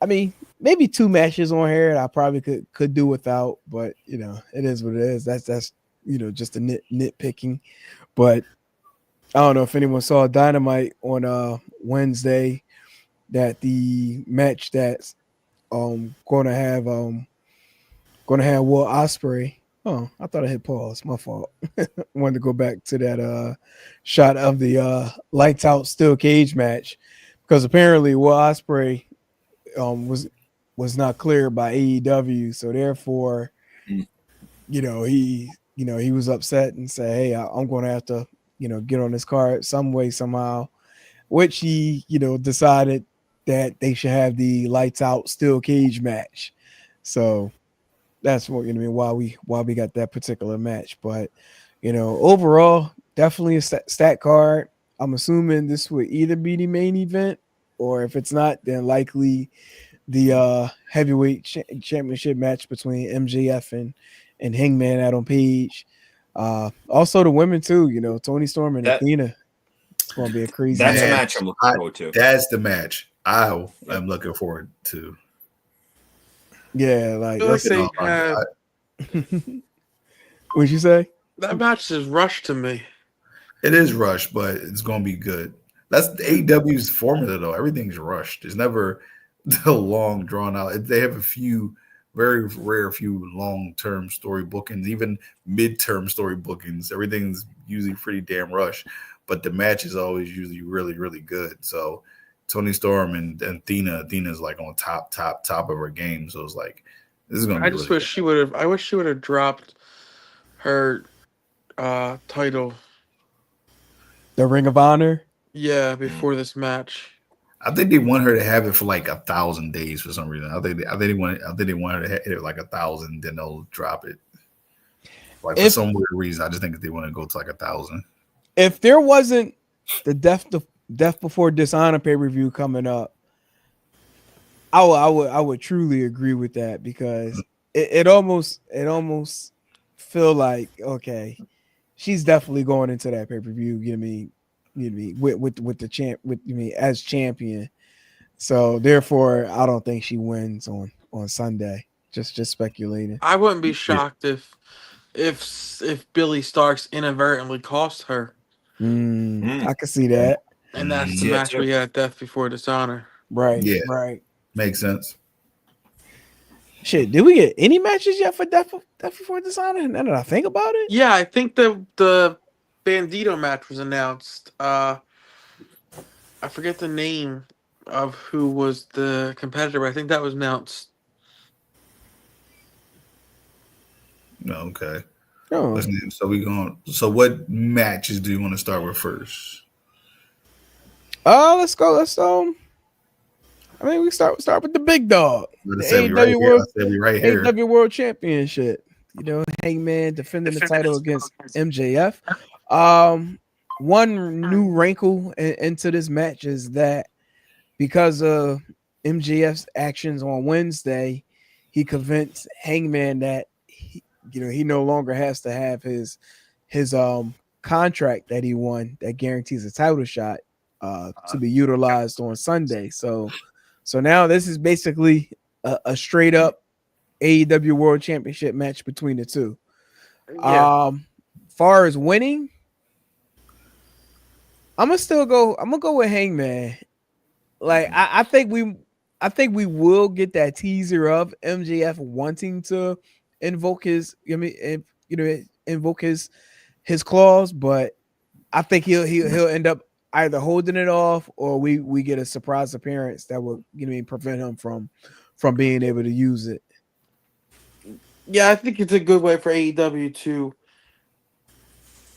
I mean, maybe two matches on here that I probably could do without, but it is what it is. That's just a nitpicking. But I don't know if anyone saw Dynamite on Wednesday, that the match that's gonna have Will Ospreay. Oh, I thought I hit pause. My fault. Wanted to go back to that shot of the lights out steel cage match, because apparently Will Ospreay was not cleared by AEW, so therefore, Mm. he was upset and said, "Hey, I'm going to have to get on this card some way somehow," which he decided that they should have the lights out steel cage match. So that's what why we got that particular match. But overall, definitely a stat card. I'm assuming this would either be the main event, or if it's not, then likely the heavyweight championship match between MJF and Hangman Adam Page. Also the women too. Tony Storm and That Athena. It's going to be a crazy that's a match. match I'm looking forward to. That's the match I am looking forward to. Yeah, like I feel like that's they have what'd you say? that match is rushed to me. It is rushed, but it's going to be good. That's AEW's formula, though. Everything's rushed. It's never the long, drawn out. They have a few, very rare few long-term story bookings, even mid-term story bookings. Everything's usually pretty damn rushed, but the match is always usually really, really good. So Tony Storm and Athena's like on top of her game. So it's like, this is going to be I just really wish she would have. I wish she would have dropped her title. The Ring of Honor. Yeah, before this match. I think they want her to have it for like 1,000 days for some reason. I think they want her to hit it like 1,000, then they'll drop it. Like for some weird reason, I just think they want to go to like 1,000. If there wasn't the Death Before Dishonor pay-per-view coming up, I would truly agree with that, because it almost feel like, okay, she's definitely going into that pay-per-view, with the champ, as champion. So therefore, I don't think she wins on Sunday. Just speculating. I wouldn't be Yeah. shocked if Billy Starks inadvertently cost her, I can see that. and that's the Yeah, match too. we had at Death Before Dishonor. Right, Yeah. right. Makes sense. Shit, did we get any matches yet for Death Before Dishonor? Now that I think about it, Yeah, I think the Bandito match was announced. I forget the name of who was the competitor, but I think that was announced. Okay. oh, So we going. So what matches do you want to start with first? let's go. I mean, we start with the big dog, I the said we right here. I said we right here. AEW World Championship. You know, Hangman defending the title against MJF. One new wrinkle into this match is that because of MJF's actions on Wednesday, he convinced Hangman that he no longer has to have his contract that he won that guarantees a title shot to be utilized on Sunday. So now this is basically a straight up AEW World Championship match between the two. Yeah. Far as winning, I'm gonna go with Hangman. Like I think we will get that teaser of MJF wanting to invoke his invoke his clause, but I think he'll end up either holding it off or we get a surprise appearance that will prevent him from being able to use it. Yeah, I think it's a good way for AEW to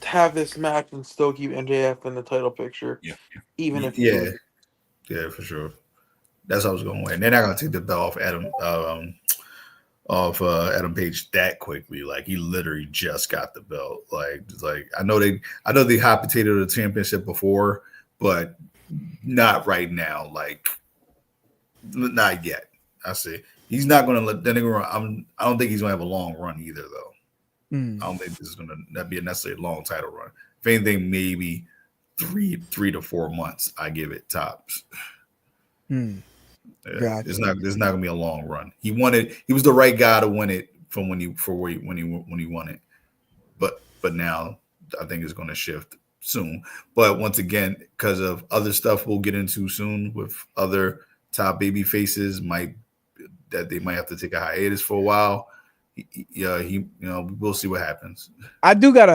have this match and still keep MJF in the title picture, Yeah. even if he Yeah. loses. Yeah, for sure. That's what I was going with. And they're not going to take the belt off Adam Page that quickly. Like he literally just got the belt. Like I know they hot potato the championship before, but not right now. Like not yet. I see. He's not going to let that nigga run. I don't think he's going to have a long run either, though. I don't think this is going to be a necessarily long title run. If anything, maybe 3 to 4 months. I give it tops. Yeah, gotcha. It's not going to be a long run. He was the right guy to win it from when he won it. But now I think it's going to shift soon. But once again, because of other stuff we'll get into soon with other top baby faces, that they might have to take a hiatus for a while. We'll see what happens. I do got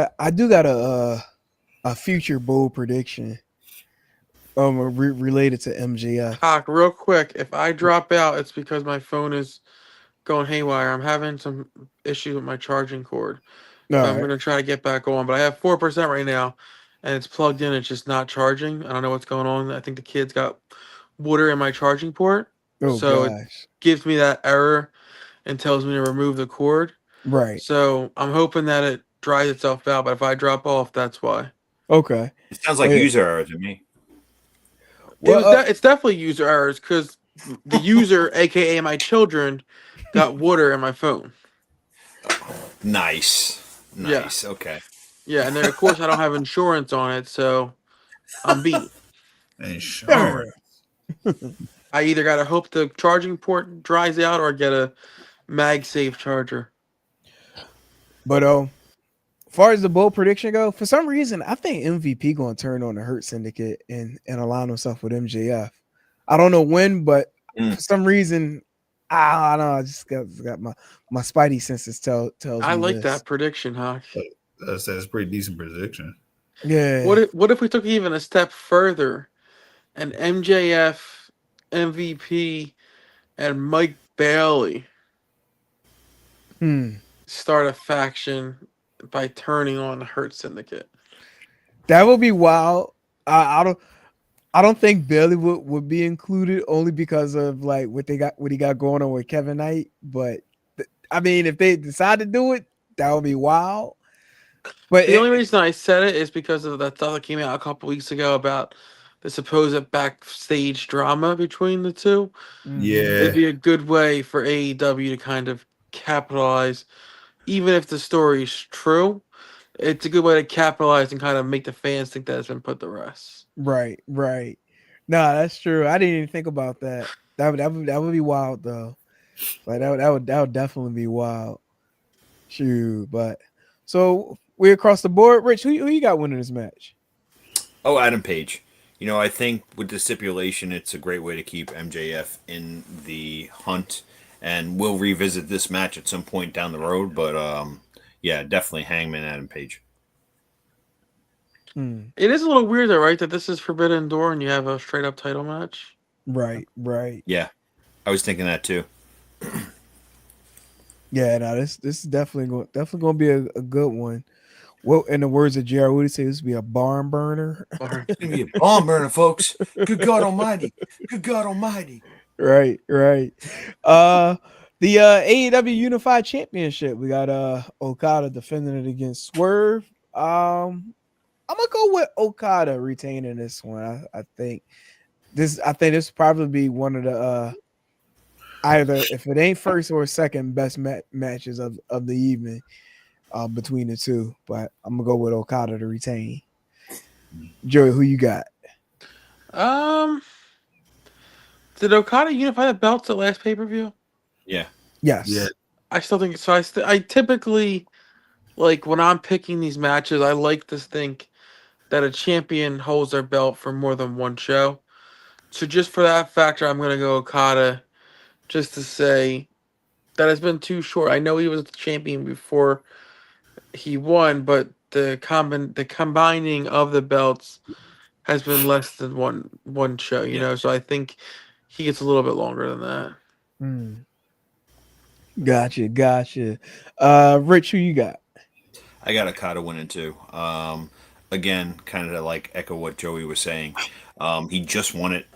a future bold prediction related to MJF. Hawk, real quick, if I drop out, it's because my phone is going haywire. I'm having some issues with my charging cord. So I'm going to try to get back on, but I have 4% right now, and it's plugged in. It's just not charging. I don't know what's going on. I think the kids got water in my charging port. So it gives me that error and tells me to remove the cord. Right. So I'm hoping that it dries itself out, but if I drop off, that's why. Okay. It sounds like user error to me. Well, it's definitely user errors because the user, aka my children, got water in my phone. Nice. Yeah. Okay. Yeah, and then of course I don't have insurance on it, so I'm beat. Insurance. I either gotta hope the charging port dries out or get a MagSafe charger. But as far as the bold prediction go, for some reason I think MVP gonna turn on the Hurt Syndicate and align himself with MJF. I don't know when, but for some reason, I don't know. I just got my spidey senses tells I me like this. that prediction, Hawk. That's a pretty decent prediction. Yeah. What if we took even a step further and MJF, MVP, and Mike Bailey start a faction by turning on the Hurt Syndicate? That would be wild. I don't think Bailey would be included only because of like what he got going on with Kevin Knight. But I mean, if they decide to do it, that would be wild. But the only reason I said it is because of that stuff that came out a couple weeks ago about the supposed backstage drama between the two. Yeah. It'd be a good way for AEW to kind of capitalize, even if the story's true. It's a good way to capitalize and kind of make the fans think that it's been put to rest. Right. Nah, that's true. I didn't even think about that. That would be wild though. Like that would definitely be wild. Shoot, but so we across the board. Rich, who you got winning this match? Oh, Adam Page. I think with the stipulation, it's a great way to keep MJF in the hunt, and we'll revisit this match at some point down the road. But yeah, definitely Hangman Adam Page. It is a little weird though, right? That this is Forbidden Door and you have a straight up title match. Right. Yeah, I was thinking that too. Yeah, no, this is definitely going to be a good one. Well, in the words of Jared, what did he say? This would be a barn burner. It's gonna be a bomb burner, folks. Good God Almighty! Good God Almighty! Right. The AEW Unified Championship. We got Okada defending it against Swerve. I'm gonna go with Okada retaining this one. I think this probably be one of the either if it ain't first or second best matches of the evening between the two. But I'm gonna go with Okada to retain. Joey, who you got? Did Okada unify the belts at last pay-per-view? Yeah. Yes. Yeah. I still think so. I typically, like, when I'm picking these matches, I like to think that a champion holds their belt for more than one show. So just for that factor, I'm going to go Okada just to say that it's been too short. I know he was the champion before he won, but the combining of the belts has been less than one show, you know. So I think he gets a little bit longer than that. Gotcha. Rich, who you got? I got Okada winning too. Again, kind of like echo what Joey was saying. He just won it.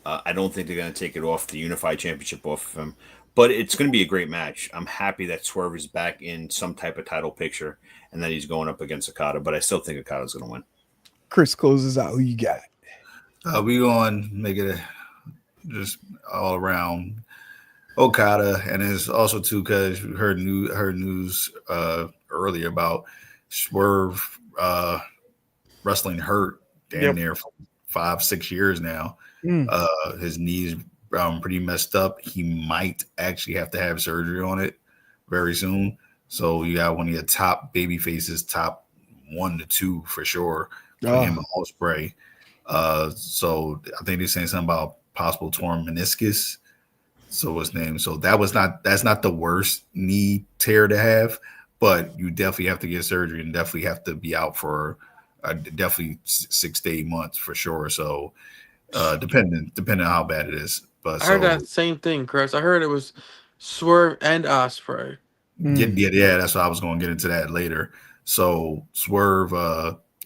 I don't think they're going to take it off the Unified Championship off of him, but it's going to be a great match. I'm happy that Swerve is back in some type of title picture and that he's going up against Okada, but I still think Okada's going to win. Chris closes out. Who you got? We going to make it just all around Okada, and it's also too because we heard news earlier about Swerve wrestling hurt damn near for 5-6 years now. His knees pretty messed up. He might actually have to have surgery on it very soon. So you got one of your top baby faces, top 1 to 2 for sure. Him and Ospreay. So I think they're saying something about possible torn meniscus. So what's name? So that's not the worst knee tear to have, but you definitely have to get surgery and definitely have to be out for definitely 6 to 8 months for sure. So depending on how bad it is. But I heard that same thing, Chris. I heard it was Swerve and Ospreay. Yeah, that's what I was going to get into that later. So Swerve,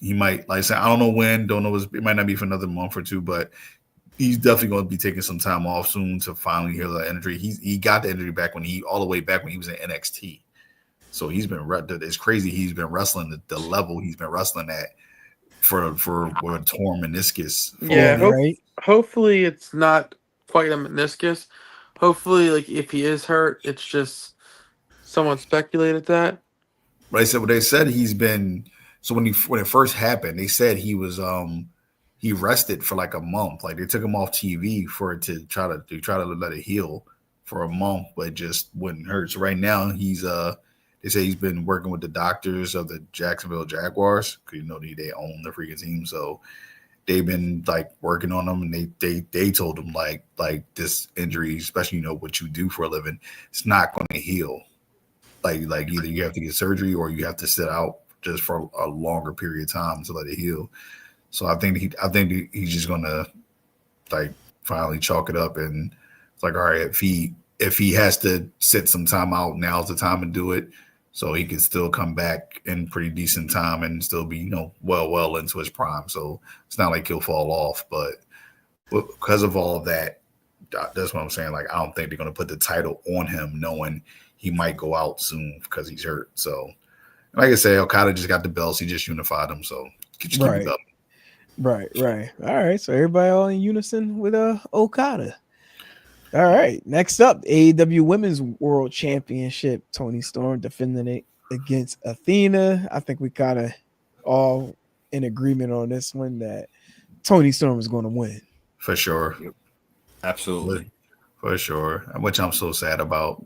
he might, like I said, I don't know when, don't know, it might not be for another month or two, but he's definitely going to be taking some time off soon to finally heal that injury. He got the injury back all the way back when he was in NXT. So he's been, it's crazy. He's been wrestling the level he's been wrestling at for a torn meniscus. Hopefully it's not quite a meniscus. Hopefully, like, if he is hurt, it's just someone speculated that. But they said he's been, so when it first happened, they said he was he rested for like a month. Like they took him off TV for it to try to let it heal for a month, but it just wouldn't hurt. So right now he's they say he's been working with the doctors of the Jacksonville Jaguars because they own the freaking team. So they've been like working on him, and they told him like this injury, especially what you do for a living, it's not going to heal. Like either you have to get surgery or you have to sit out just for a longer period of time to let it heal. So I think he's just gonna like finally chalk it up, and it's like, all right, if he has to sit some time out, now's the time to do it, so he can still come back in pretty decent time and still be well into his prime. So it's not like he'll fall off, but because of all of that, that's what I'm saying. Like I don't think they're gonna put the title on him, knowing he might go out soon because he's hurt. So like I say, Okada just got the belts. He just unified them, so just keep it up. Right. All right. So everybody all in unison with Okada. All right. Next up, AEW Women's World Championship. Toni Storm defending it against Athena. I think we kind of all in agreement on this one that Toni Storm is going to win. For sure. Absolutely. for sure. Which I'm so sad about.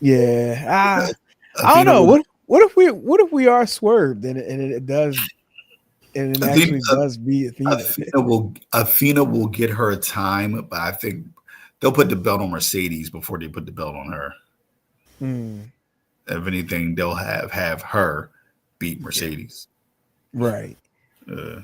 Yeah, I don't Athena know. will. What if we are swerved and it does and it Athena, actually does beat Athena? Athena will get her time, but I think they'll put the belt on Mercedes before they put the belt on her. Hmm. If anything, they'll have her beat Mercedes. Right. Uh,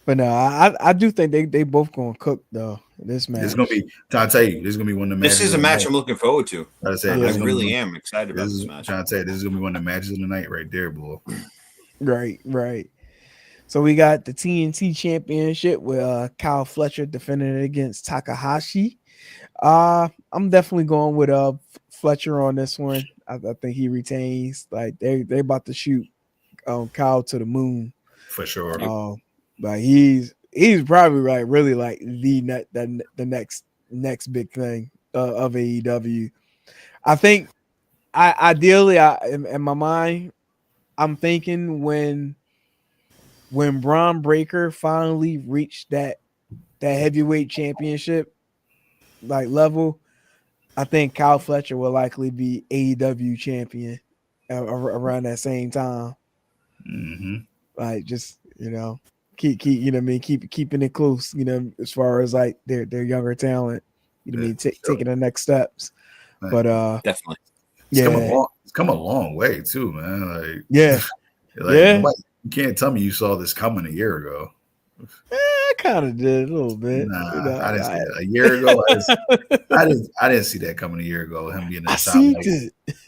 But no, I do think they both gonna cook though this It's gonna match. be. Trying to tell you, this is gonna be one of the This matches is of a the match night. I'm looking forward to. I said, Yeah. this I is gonna be really one. am excited about This this is match. trying to tell you, this is gonna be one of the matches of the night right there, boy. Right. So we got the TNT Championship with Kyle Fletcher defending it against Takahashi. I'm definitely going with Fletcher on this one. I think he retains. Like they about to shoot Kyle to the moon. For sure. Like he's probably like really like the next big thing of AEW. I think ideally in my mind I'm thinking when Braun Breaker finally reached that heavyweight championship like level, I think Kyle Fletcher will likely be AEW champion around that same time. Mm-hmm. Like just keep you know what I mean keeping it close, as far as like their younger talent, you know what I mean, taking the next steps. But Definitely. yeah, It's come a long way too, man. Like yeah, nobody, you can't tell me you saw this coming a year ago. I kind of did a little bit. Nah, I didn't see it a year ago. I didn't see that coming a year ago. Him being in the I top. seen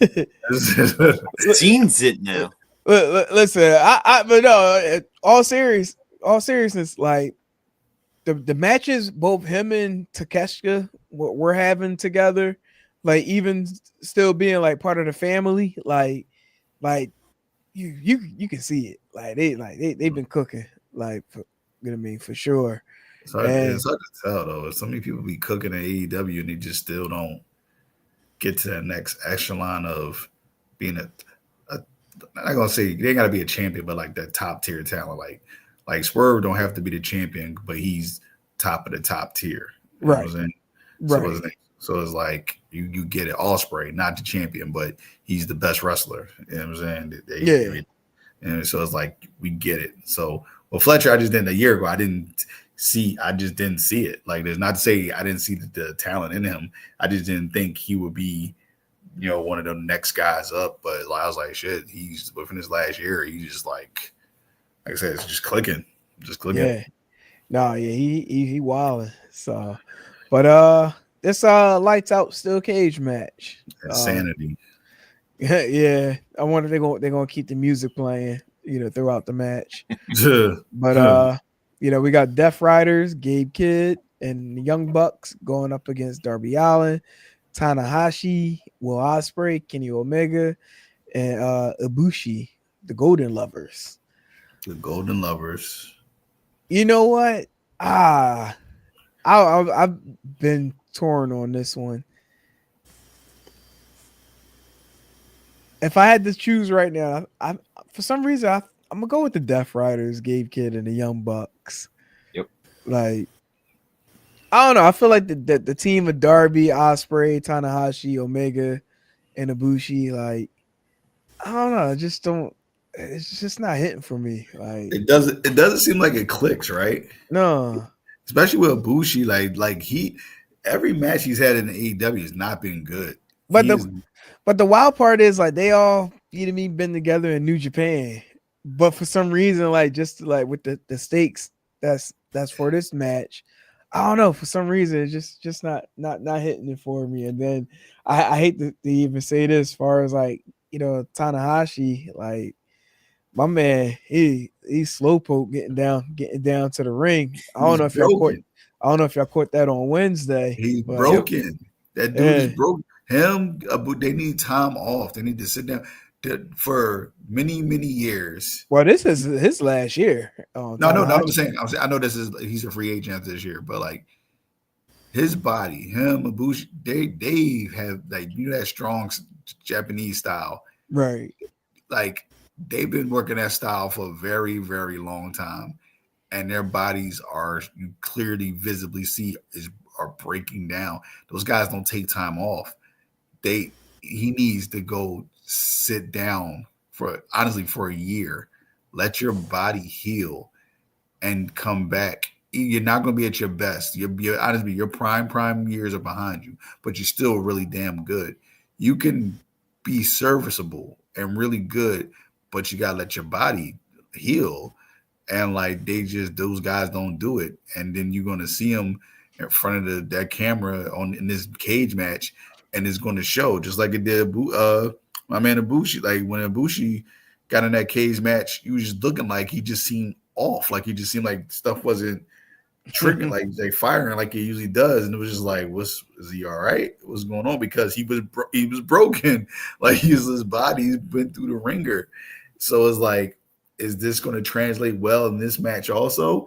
it. Scenes it now. Listen, but no, all seriousness, like the matches both him and Takeshita we're having together, like even still being like part of the family, like you can see it, like they've been cooking, like you know what I mean, for sure. It's hard to tell though. So many people be cooking at AEW and they just still don't get to that next echelon of being I'm not gonna say they gotta be a champion, but like that top tier talent. Like Swerve don't have to be the champion, but he's top of the top tier. You know what I'm saying? Right. So it's like you get it, Ospreay, not the champion, but he's the best wrestler. You know what I'm saying? Yeah. And so it's like we get it. So Fletcher, I just didn't a year ago. I just didn't see it. Like there's not to say I didn't see the talent in him. I just didn't think he would be, one of the next guys up. But I was like, shit, he's within his last year, he's just like I said, it's just clicking. Yeah. No, yeah, he wilding. So, but this lights out steel cage match. Insanity. Yeah, I wonder if they're gonna keep the music playing, throughout the match. But we got Death Riders, Gabe Kidd, and the Young Bucks going up against Darby Allin, Tanahashi, Will Ospreay, Kenny Omega, and Ibushi, the Golden Lovers. The Golden Lovers. You know what? I've been torn on this one. If I had to choose right now, I for some reason I'm gonna go with the Death Riders, Gabe Kidd, and the Young Bucks. Yep. Like I don't know. I feel like the team of Darby, Ospreay, Tanahashi, Omega, and Ibushi, like I don't know. I just don't. It's just not hitting for me. Like it doesn't seem like it clicks, right? No. Especially with Ibushi, like he every match he's had in the AEW has not been good. But the wild part is like they all, been together in New Japan. But for some reason, like just like with the stakes that's for this match, I don't know. For some reason, it's just not hitting it for me. And then I hate to even say this, as far as like Tanahashi, like my man, he's slowpoke getting down to the ring. I don't know if y'all caught that on Wednesday. He's broken. That dude is broken. Him, they need time off. They need to sit down for many, many years. Well, this is his last year. No, I'm saying I know he's a free agent this year, but like his body, him, Ibushi, they have like that strong Japanese style, right? Like they've been working that style for a very, very long time, and their bodies are, you clearly visibly see, are breaking down. Those guys don't take time off. He needs to go sit down for a year. Let your body heal and come back. You're not going to be at your best. Honestly, your prime years are behind you, but you're still really damn good. You can be serviceable and really good, but you got to let your body heal. And like those guys don't do it. And then you're going to see them in front of that camera in this cage match, and it's going to show just like it did my man Ibushi. Like when Ibushi got in that cage match, he was just looking like he just seemed off. Like he just seemed like stuff wasn't triggering, like they firing like it usually does. And it was just like, is he all right? What's going on? Because he was broken. Like his body's been through the ringer. So it's like, is this going to translate well in this match also?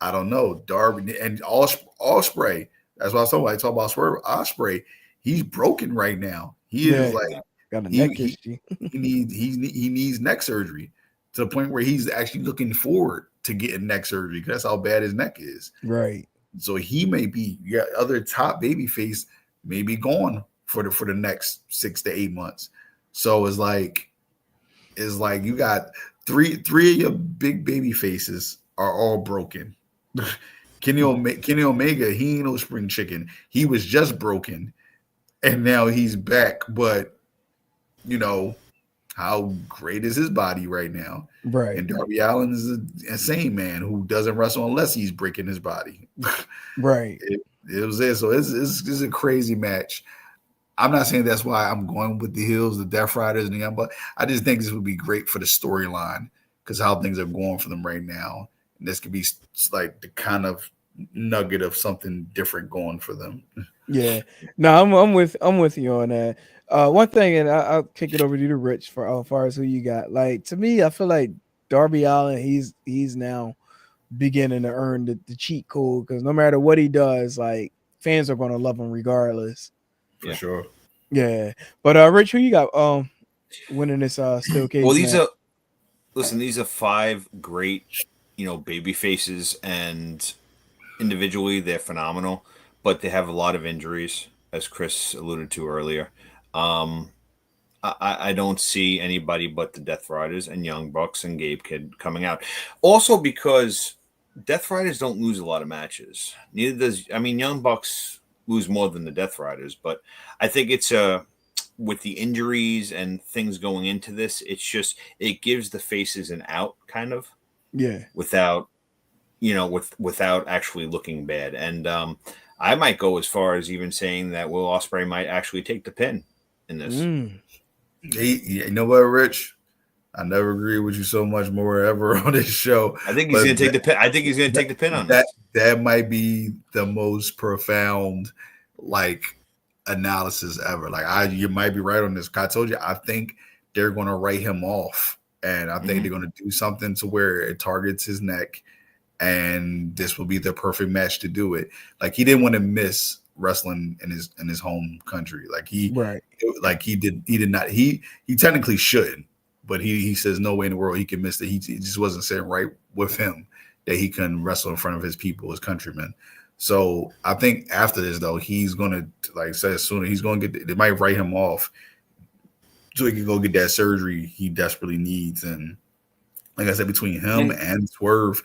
I don't know. Darby and Ospreay. That's what I was talking about. I talk about Swerve Ospreay. He's broken right now. He is like got a neck issue. he needs neck surgery to the point where he's actually looking forward to getting neck surgery because that's how bad his neck is. Right. So he may be other top babyface may be gone for the next 6 to 8 months. So it's like you got three of your big baby faces are all broken. Kenny Omega, he ain't no spring chicken. He was just broken, and now he's back. But you know how great is his body right now? Right. And Darby Allin is an insane man who doesn't wrestle unless he's breaking his body. Right. It was it. So it's a crazy match. I'm not saying that's why I'm going with the Hills, the Death Riders, and the Young Bucks. I just think this would be great for the storyline because how things are going for them right now. And this could be like the kind of nugget of something different going for them. Yeah. No, I'm with you on that. One thing, and I'll kick it over to you, to Rich, for as far as who you got. Like, to me, I feel like Darby Allin, he's now beginning to earn the cheat code because no matter what he does, like fans are going to love him regardless. For sure. Yeah. But Rich, who you got winning this steel cage? Well, these are 5 great, baby faces, and individually they're phenomenal, but they have a lot of injuries, as Chris alluded to earlier. I don't see anybody but the Death Riders and Young Bucks and Gabe Kidd coming out. Also because Death Riders don't lose a lot of matches. Neither does Young Bucks lose more than the Death Riders, but I think it's with the injuries and things going into this, it gives the faces an out kind of. Yeah. Without actually looking bad. And I might go as far as even saying that Will Ospreay might actually take the pin in this. You know what, Rich? I never agree with you so much more ever on this show. I think he's going to take the pin. I think he's going to take the pin on this. That might be the most profound analysis ever. You might be right on this. I told you, I think they're going to write him off, and I think they're going to do something to where it targets his neck, and this will be the perfect match to do it. Like, he didn't want to miss wrestling in his home country. He did not. He technically should, but he says no way in the world he can miss it. He just wasn't sitting right with him that he can wrestle in front of his people, his countrymen. So I think after this, though, he's gonna sooner he's gonna get. They might write him off so he can go get that surgery he desperately needs. And like I said, between him and Swerve,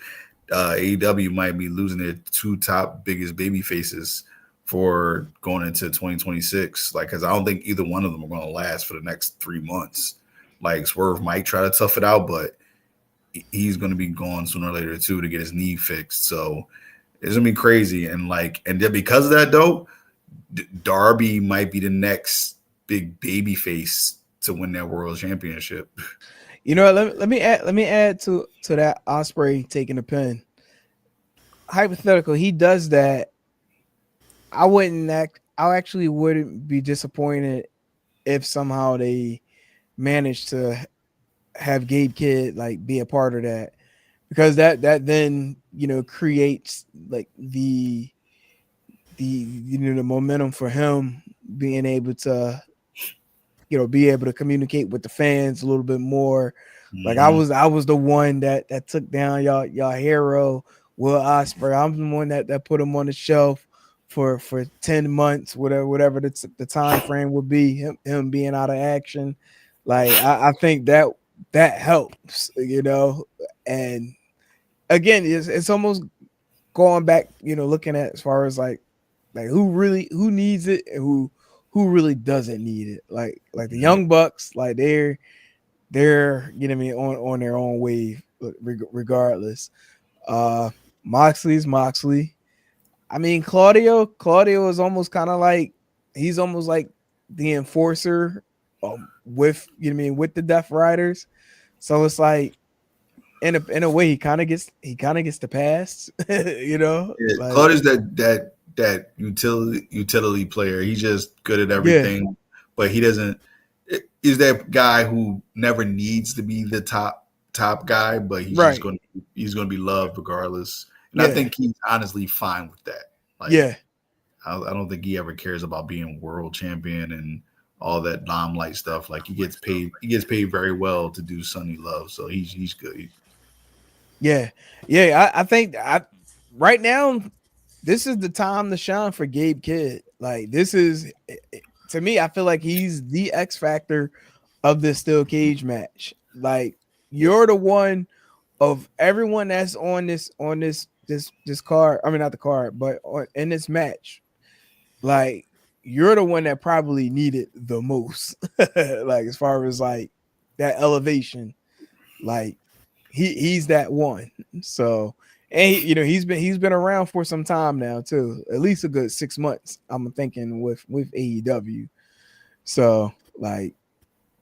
AEW might be losing their 2 top biggest baby faces for going into 2026. Because I don't think either one of them are going to last for the next 3 months. Swerve might try to tough it out, but he's going to be gone sooner or later too to get his knee fixed. So it's gonna be crazy. And then because of that, though, Darby might be the next big baby face to win that world championship. Let me add to that Ospreay taking the pin. Hypothetical, he does that. I actually wouldn't be disappointed if somehow they managed to have Gabe Kidd be a part of that, because that then creates the momentum for him being able to communicate with the fans a little bit more. I was the one that took down y'all hero Will Ospreay. I'm the one that put him on the shelf for 10 months, whatever the time frame would be, him being out of action. Like I think that helps, and again, it's almost going back, looking at as far as like who needs it and who really doesn't need it. Like the Young Bucks, like they're on their own wave regardless. Uh Moxley's Moxley. I mean, Claudio is almost kind of like he's almost like the enforcer with with the Death Riders. So it's like in a way he kind of gets the pass, like Claudius that utility player. He's just good at yeah, everything, but he doesn't. Is that guy who never needs to be the top guy, but he's right, just he's going to be loved regardless. And I yeah, think he's honestly fine with that. Like, yeah. I don't think he ever cares about being world champion and all that limelight stuff. Like he gets paid very well to do Sonny Love, so he's good. Yeah, I think right now this is the time to shine for Gabe Kidd. Like this is to me, I feel like he's the X factor of this steel cage match. Like you're the one of everyone that's on this card. I mean, not the card, but in this match. Like you're the one that probably needed the most. Like as far as like that elevation, like he's that one. So and he's been around for some time now too, at least a good 6 months. I'm thinking with AEW. So like,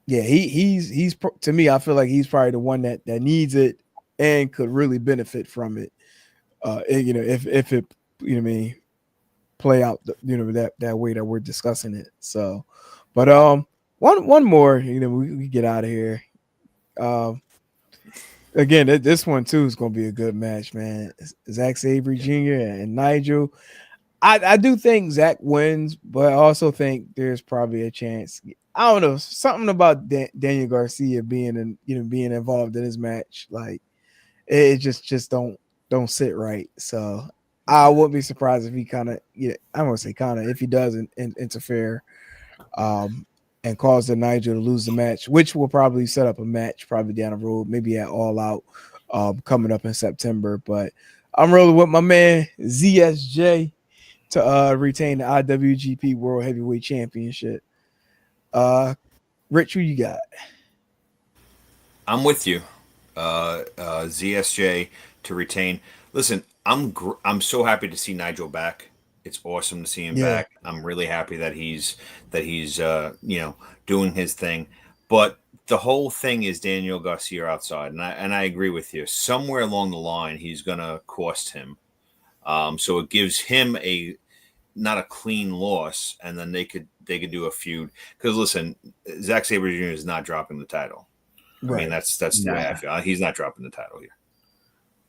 yeah, he's to me, I feel like he's probably the one that needs it and could really benefit from it. If it play out that way that we're discussing it. So, but one more, we get out of here. Again, this one too is going to be a good match, man. Zack Sabre Jr. and Nigel. I do think Zack wins, but I also think there's probably a chance. I don't know, something about Daniel Garcia being involved in this match, like it just don't sit right. So I wouldn't be surprised if he kind of, I won't say kind of, if he does interfere, and cause the Nigel to lose the match, which will probably set up a match probably down the road, maybe at All Out, coming up in September. But I'm rolling with my man ZSJ to retain the IWGP World Heavyweight Championship. Rich, who you got? I'm with you. ZSJ to retain. Listen, I'm so happy to see Nigel back. It's awesome to see him back. I'm really happy that he's doing his thing. But the whole thing is Daniel Garcia outside, and I agree with you. Somewhere along the line, he's gonna cost him. So it gives him not a clean loss, and then they could do a feud. Because listen, Zack Sabre Jr. is not dropping the title. Right. I mean, that's the way I feel. He's not dropping the title here.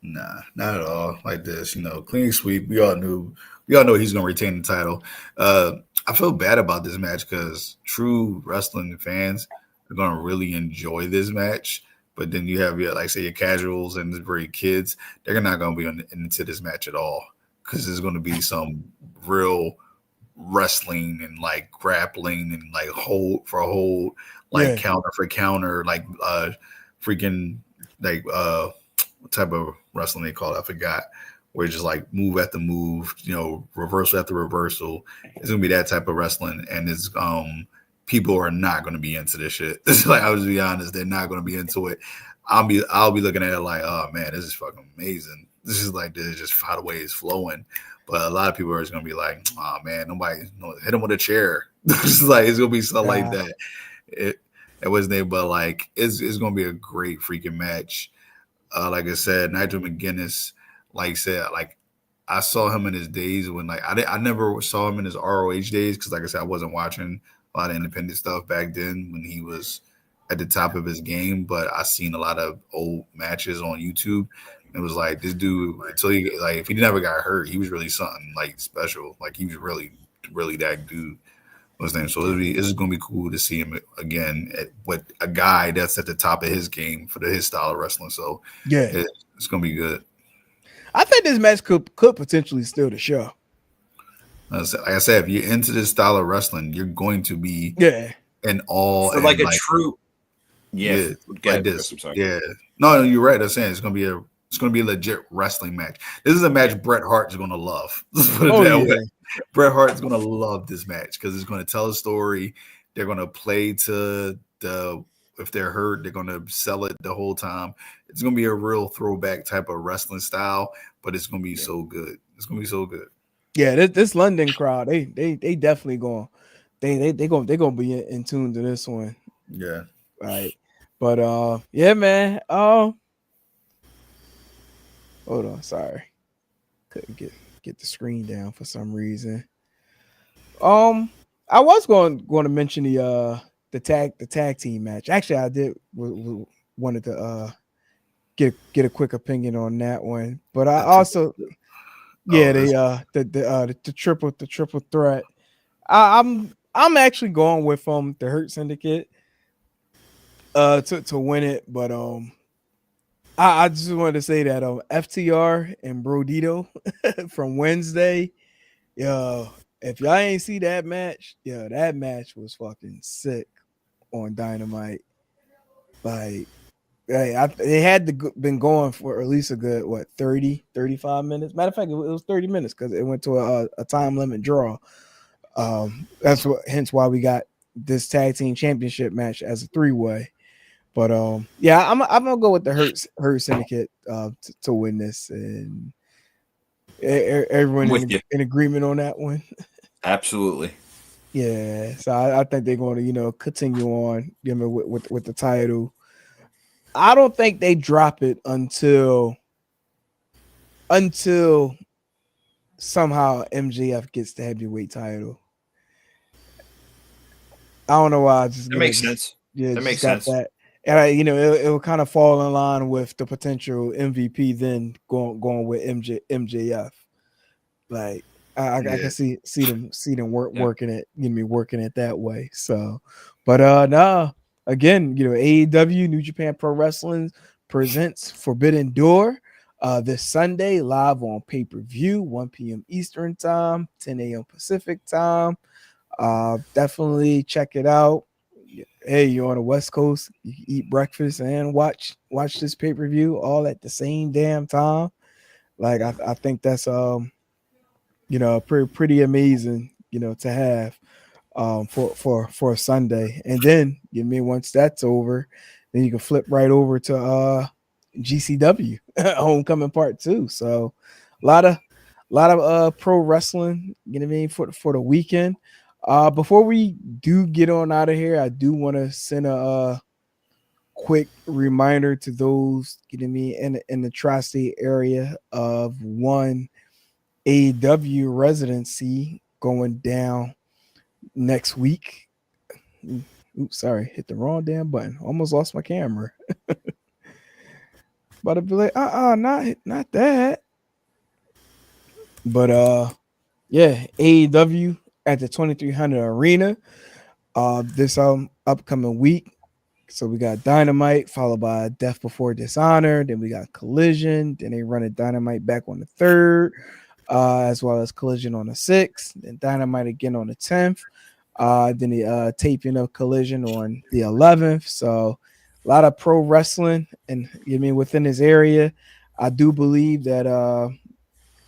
Nah, not at all. Like this, clean sweep. We all know he's gonna retain the title. I feel bad about this match because true wrestling fans are gonna really enjoy this match. But then you have your casuals and the very kids. They're not gonna be into this match at all because there's gonna be some real wrestling and like grappling and like hold for hold, counter for counter, freaking what type of wrestling they call it? I forgot. Where it's just like move after move, reversal after reversal. It's gonna be that type of wrestling, and it's people are not gonna be into this shit. This is like, I was be honest, they're not gonna be into it. I'll be looking at it like, oh man, this is fucking amazing. This is just how the way it's flowing. But a lot of people are just gonna be like, oh man, hit him with a chair. It's gonna be stuff like that. It wasn't there, but it's gonna be a great freaking match. Like I said, Nigel McGuinness, I saw him in his days when I never saw him in his ROH days because I said I wasn't watching a lot of independent stuff back then when he was at the top of his game. But I seen a lot of old matches on YouTube. It was like this dude until he if he never got hurt, he was really something special. He was really, really that dude. What's his name? So it's gonna be cool to see him again with a guy that's at the top of his game for his style of wrestling. So yeah, it's gonna be good. I think this match could potentially steal the show. Like I said, if you're into this style of wrestling, you're going to be Yeah. in awe For like and a true, yeah, go like ahead, Chris, this. I'm sorry. Yeah, no, you're right. I'm saying it's gonna be a legit wrestling match. This is a match Bret Hart is gonna love. Let's put it Oh that yeah. way. Bret Hart is gonna love this match because it's gonna tell a story. They're gonna play to the if they're hurt, they're gonna sell it the whole time. It's gonna be a real throwback type of wrestling style, but it's gonna be so good. It's gonna be so good. Yeah, this London crowd, they definitely going they gonna be in tune to this one. Yeah. Right. But yeah, man. Hold on, sorry. Couldn't get the screen down for some reason. I was going to mention the tag team match. Actually, I did wanted to get a quick opinion on that one. But I also yeah, the triple threat. I'm actually going with the Hurt Syndicate to win it, but I just wanted to say that FTR and Brodito from Wednesday, yo, if y'all ain't see that match, yo, that match was fucking sick on Dynamite. Like, hey, it had been going for at least a good 30, 35 minutes. Matter of fact, it was 30 minutes because it went to a time limit draw. Hence why we got this tag team championship match as a 3-way. But yeah, I'm gonna go with the Hurt Syndicate to win this, and everyone with you. in agreement on that one. Absolutely. Yeah, so I think they're going to continue on with the title. I don't think they drop it until somehow MJF gets the heavyweight title. I don't know why. That makes sense. Yeah, that makes got sense. that. And it will kind of fall in line with the potential MVP then going with MJF. Like I can see them working it, working it that way. So, but no, again, AEW New Japan Pro Wrestling presents Forbidden Door this Sunday live on pay-per-view, 1 p.m. Eastern time, 10 a.m. Pacific time. Definitely check it out. Hey, you're on the West Coast, you can eat breakfast and watch this pay-per-view all at the same damn time. Like I think that's pretty amazing, to have for a Sunday. And then once that's over, then you can flip right over to GCW Homecoming Part 2. So a lot of pro wrestling, for the weekend. Before we do get on out of here, I do want to send a quick reminder to those in the tri-state area of one AEW residency going down next week. Oops, sorry, hit the wrong damn button. Almost lost my camera. But I'd be like, not that. But yeah, AEW at the 2300 Arena this upcoming week. So we got Dynamite followed by Death Before Dishonor. Then we got Collision. Then they run a Dynamite back on the 3rd, as well as Collision on the 6th. Then Dynamite again on the 10th. Then the taping of Collision on the 11th. So a lot of pro wrestling, and within this area. I do believe that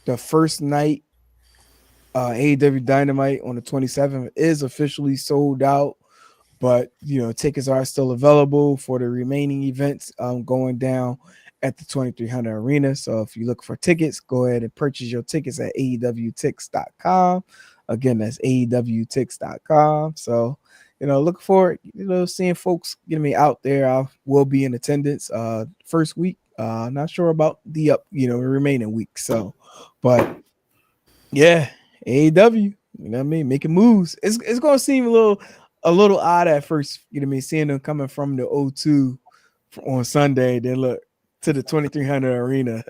the first night AEW Dynamite on the 27th is officially sold out. But tickets are still available for the remaining events going down at the 2300 Arena. So if you look for tickets, go ahead and purchase your tickets at AEWTix.com. Again, that's AEWTix.com. So look forward, seeing folks out there. I will be in attendance first week. Not sure about the remaining week. So, but yeah, AEW, making moves. It's gonna seem a little odd at first, seeing them coming from the O2 on Sunday, then look to the 2300 Arena.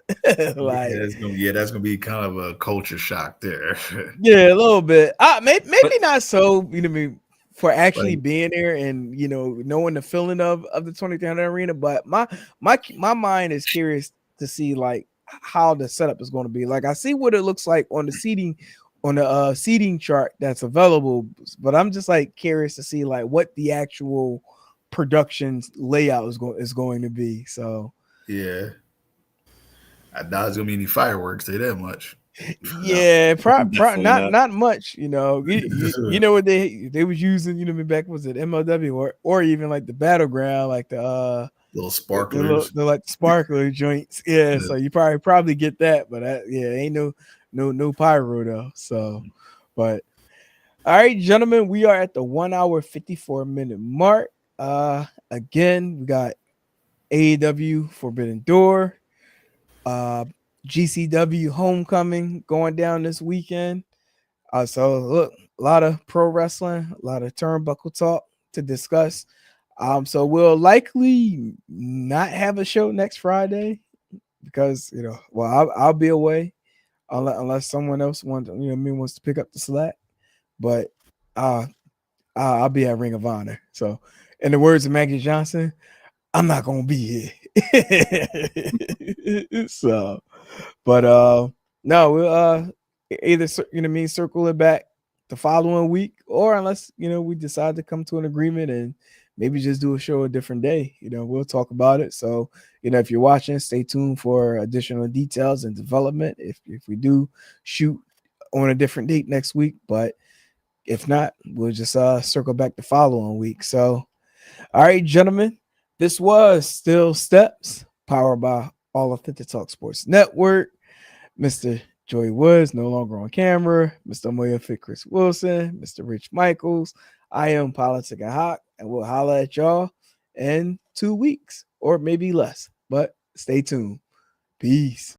Like, that's gonna be kind of a culture shock there. yeah, a little bit. Maybe not so, for actually being there and knowing the feeling of the 2300 Arena. But my mind is curious to see like how the setup is going to be. Like I see what it looks like on the seating on the seating chart that's available, but I'm just like curious to see like what the actual production layout is going to be. So Yeah. I doubt there's gonna be any fireworks. Say that much. yeah, Definitely not much. You know, you know what they was using. You know, back was it MLW or even like the battleground, like the Little sparklers. the like sparkler joints. Yeah, so you probably get that, but ain't no pyro though. So, but all right, gentlemen, we are at the 1 hour 54-minute mark. Again, we got AEW Forbidden Door, GCW Homecoming going down this weekend. So look, a lot of pro wrestling, a lot of turnbuckle talk to discuss. So we'll likely not have a show next Friday because I'll be away unless someone else wants to pick up the slack. But I'll be at Ring of Honor. So, in the words of Maggie Johnson, I'm not gonna be here. So, but no, we'll either circle it back the following week, or unless we decide to come to an agreement and maybe just do a show a different day. We'll talk about it. So, if you're watching, stay tuned for additional details and development. If we do shoot on a different date next week, but if not, we'll just circle back the following week. So, all right, gentlemen, this was Still Steps, powered by All Authentic Talk Sports Network. Mr. Joey Woods, no longer on camera. Mr. Moya Fit Chris Wilson, Mr. Rich Michaels. I am Politic and Hawk, and we'll holler at y'all in 2 weeks or maybe less. But stay tuned. Peace.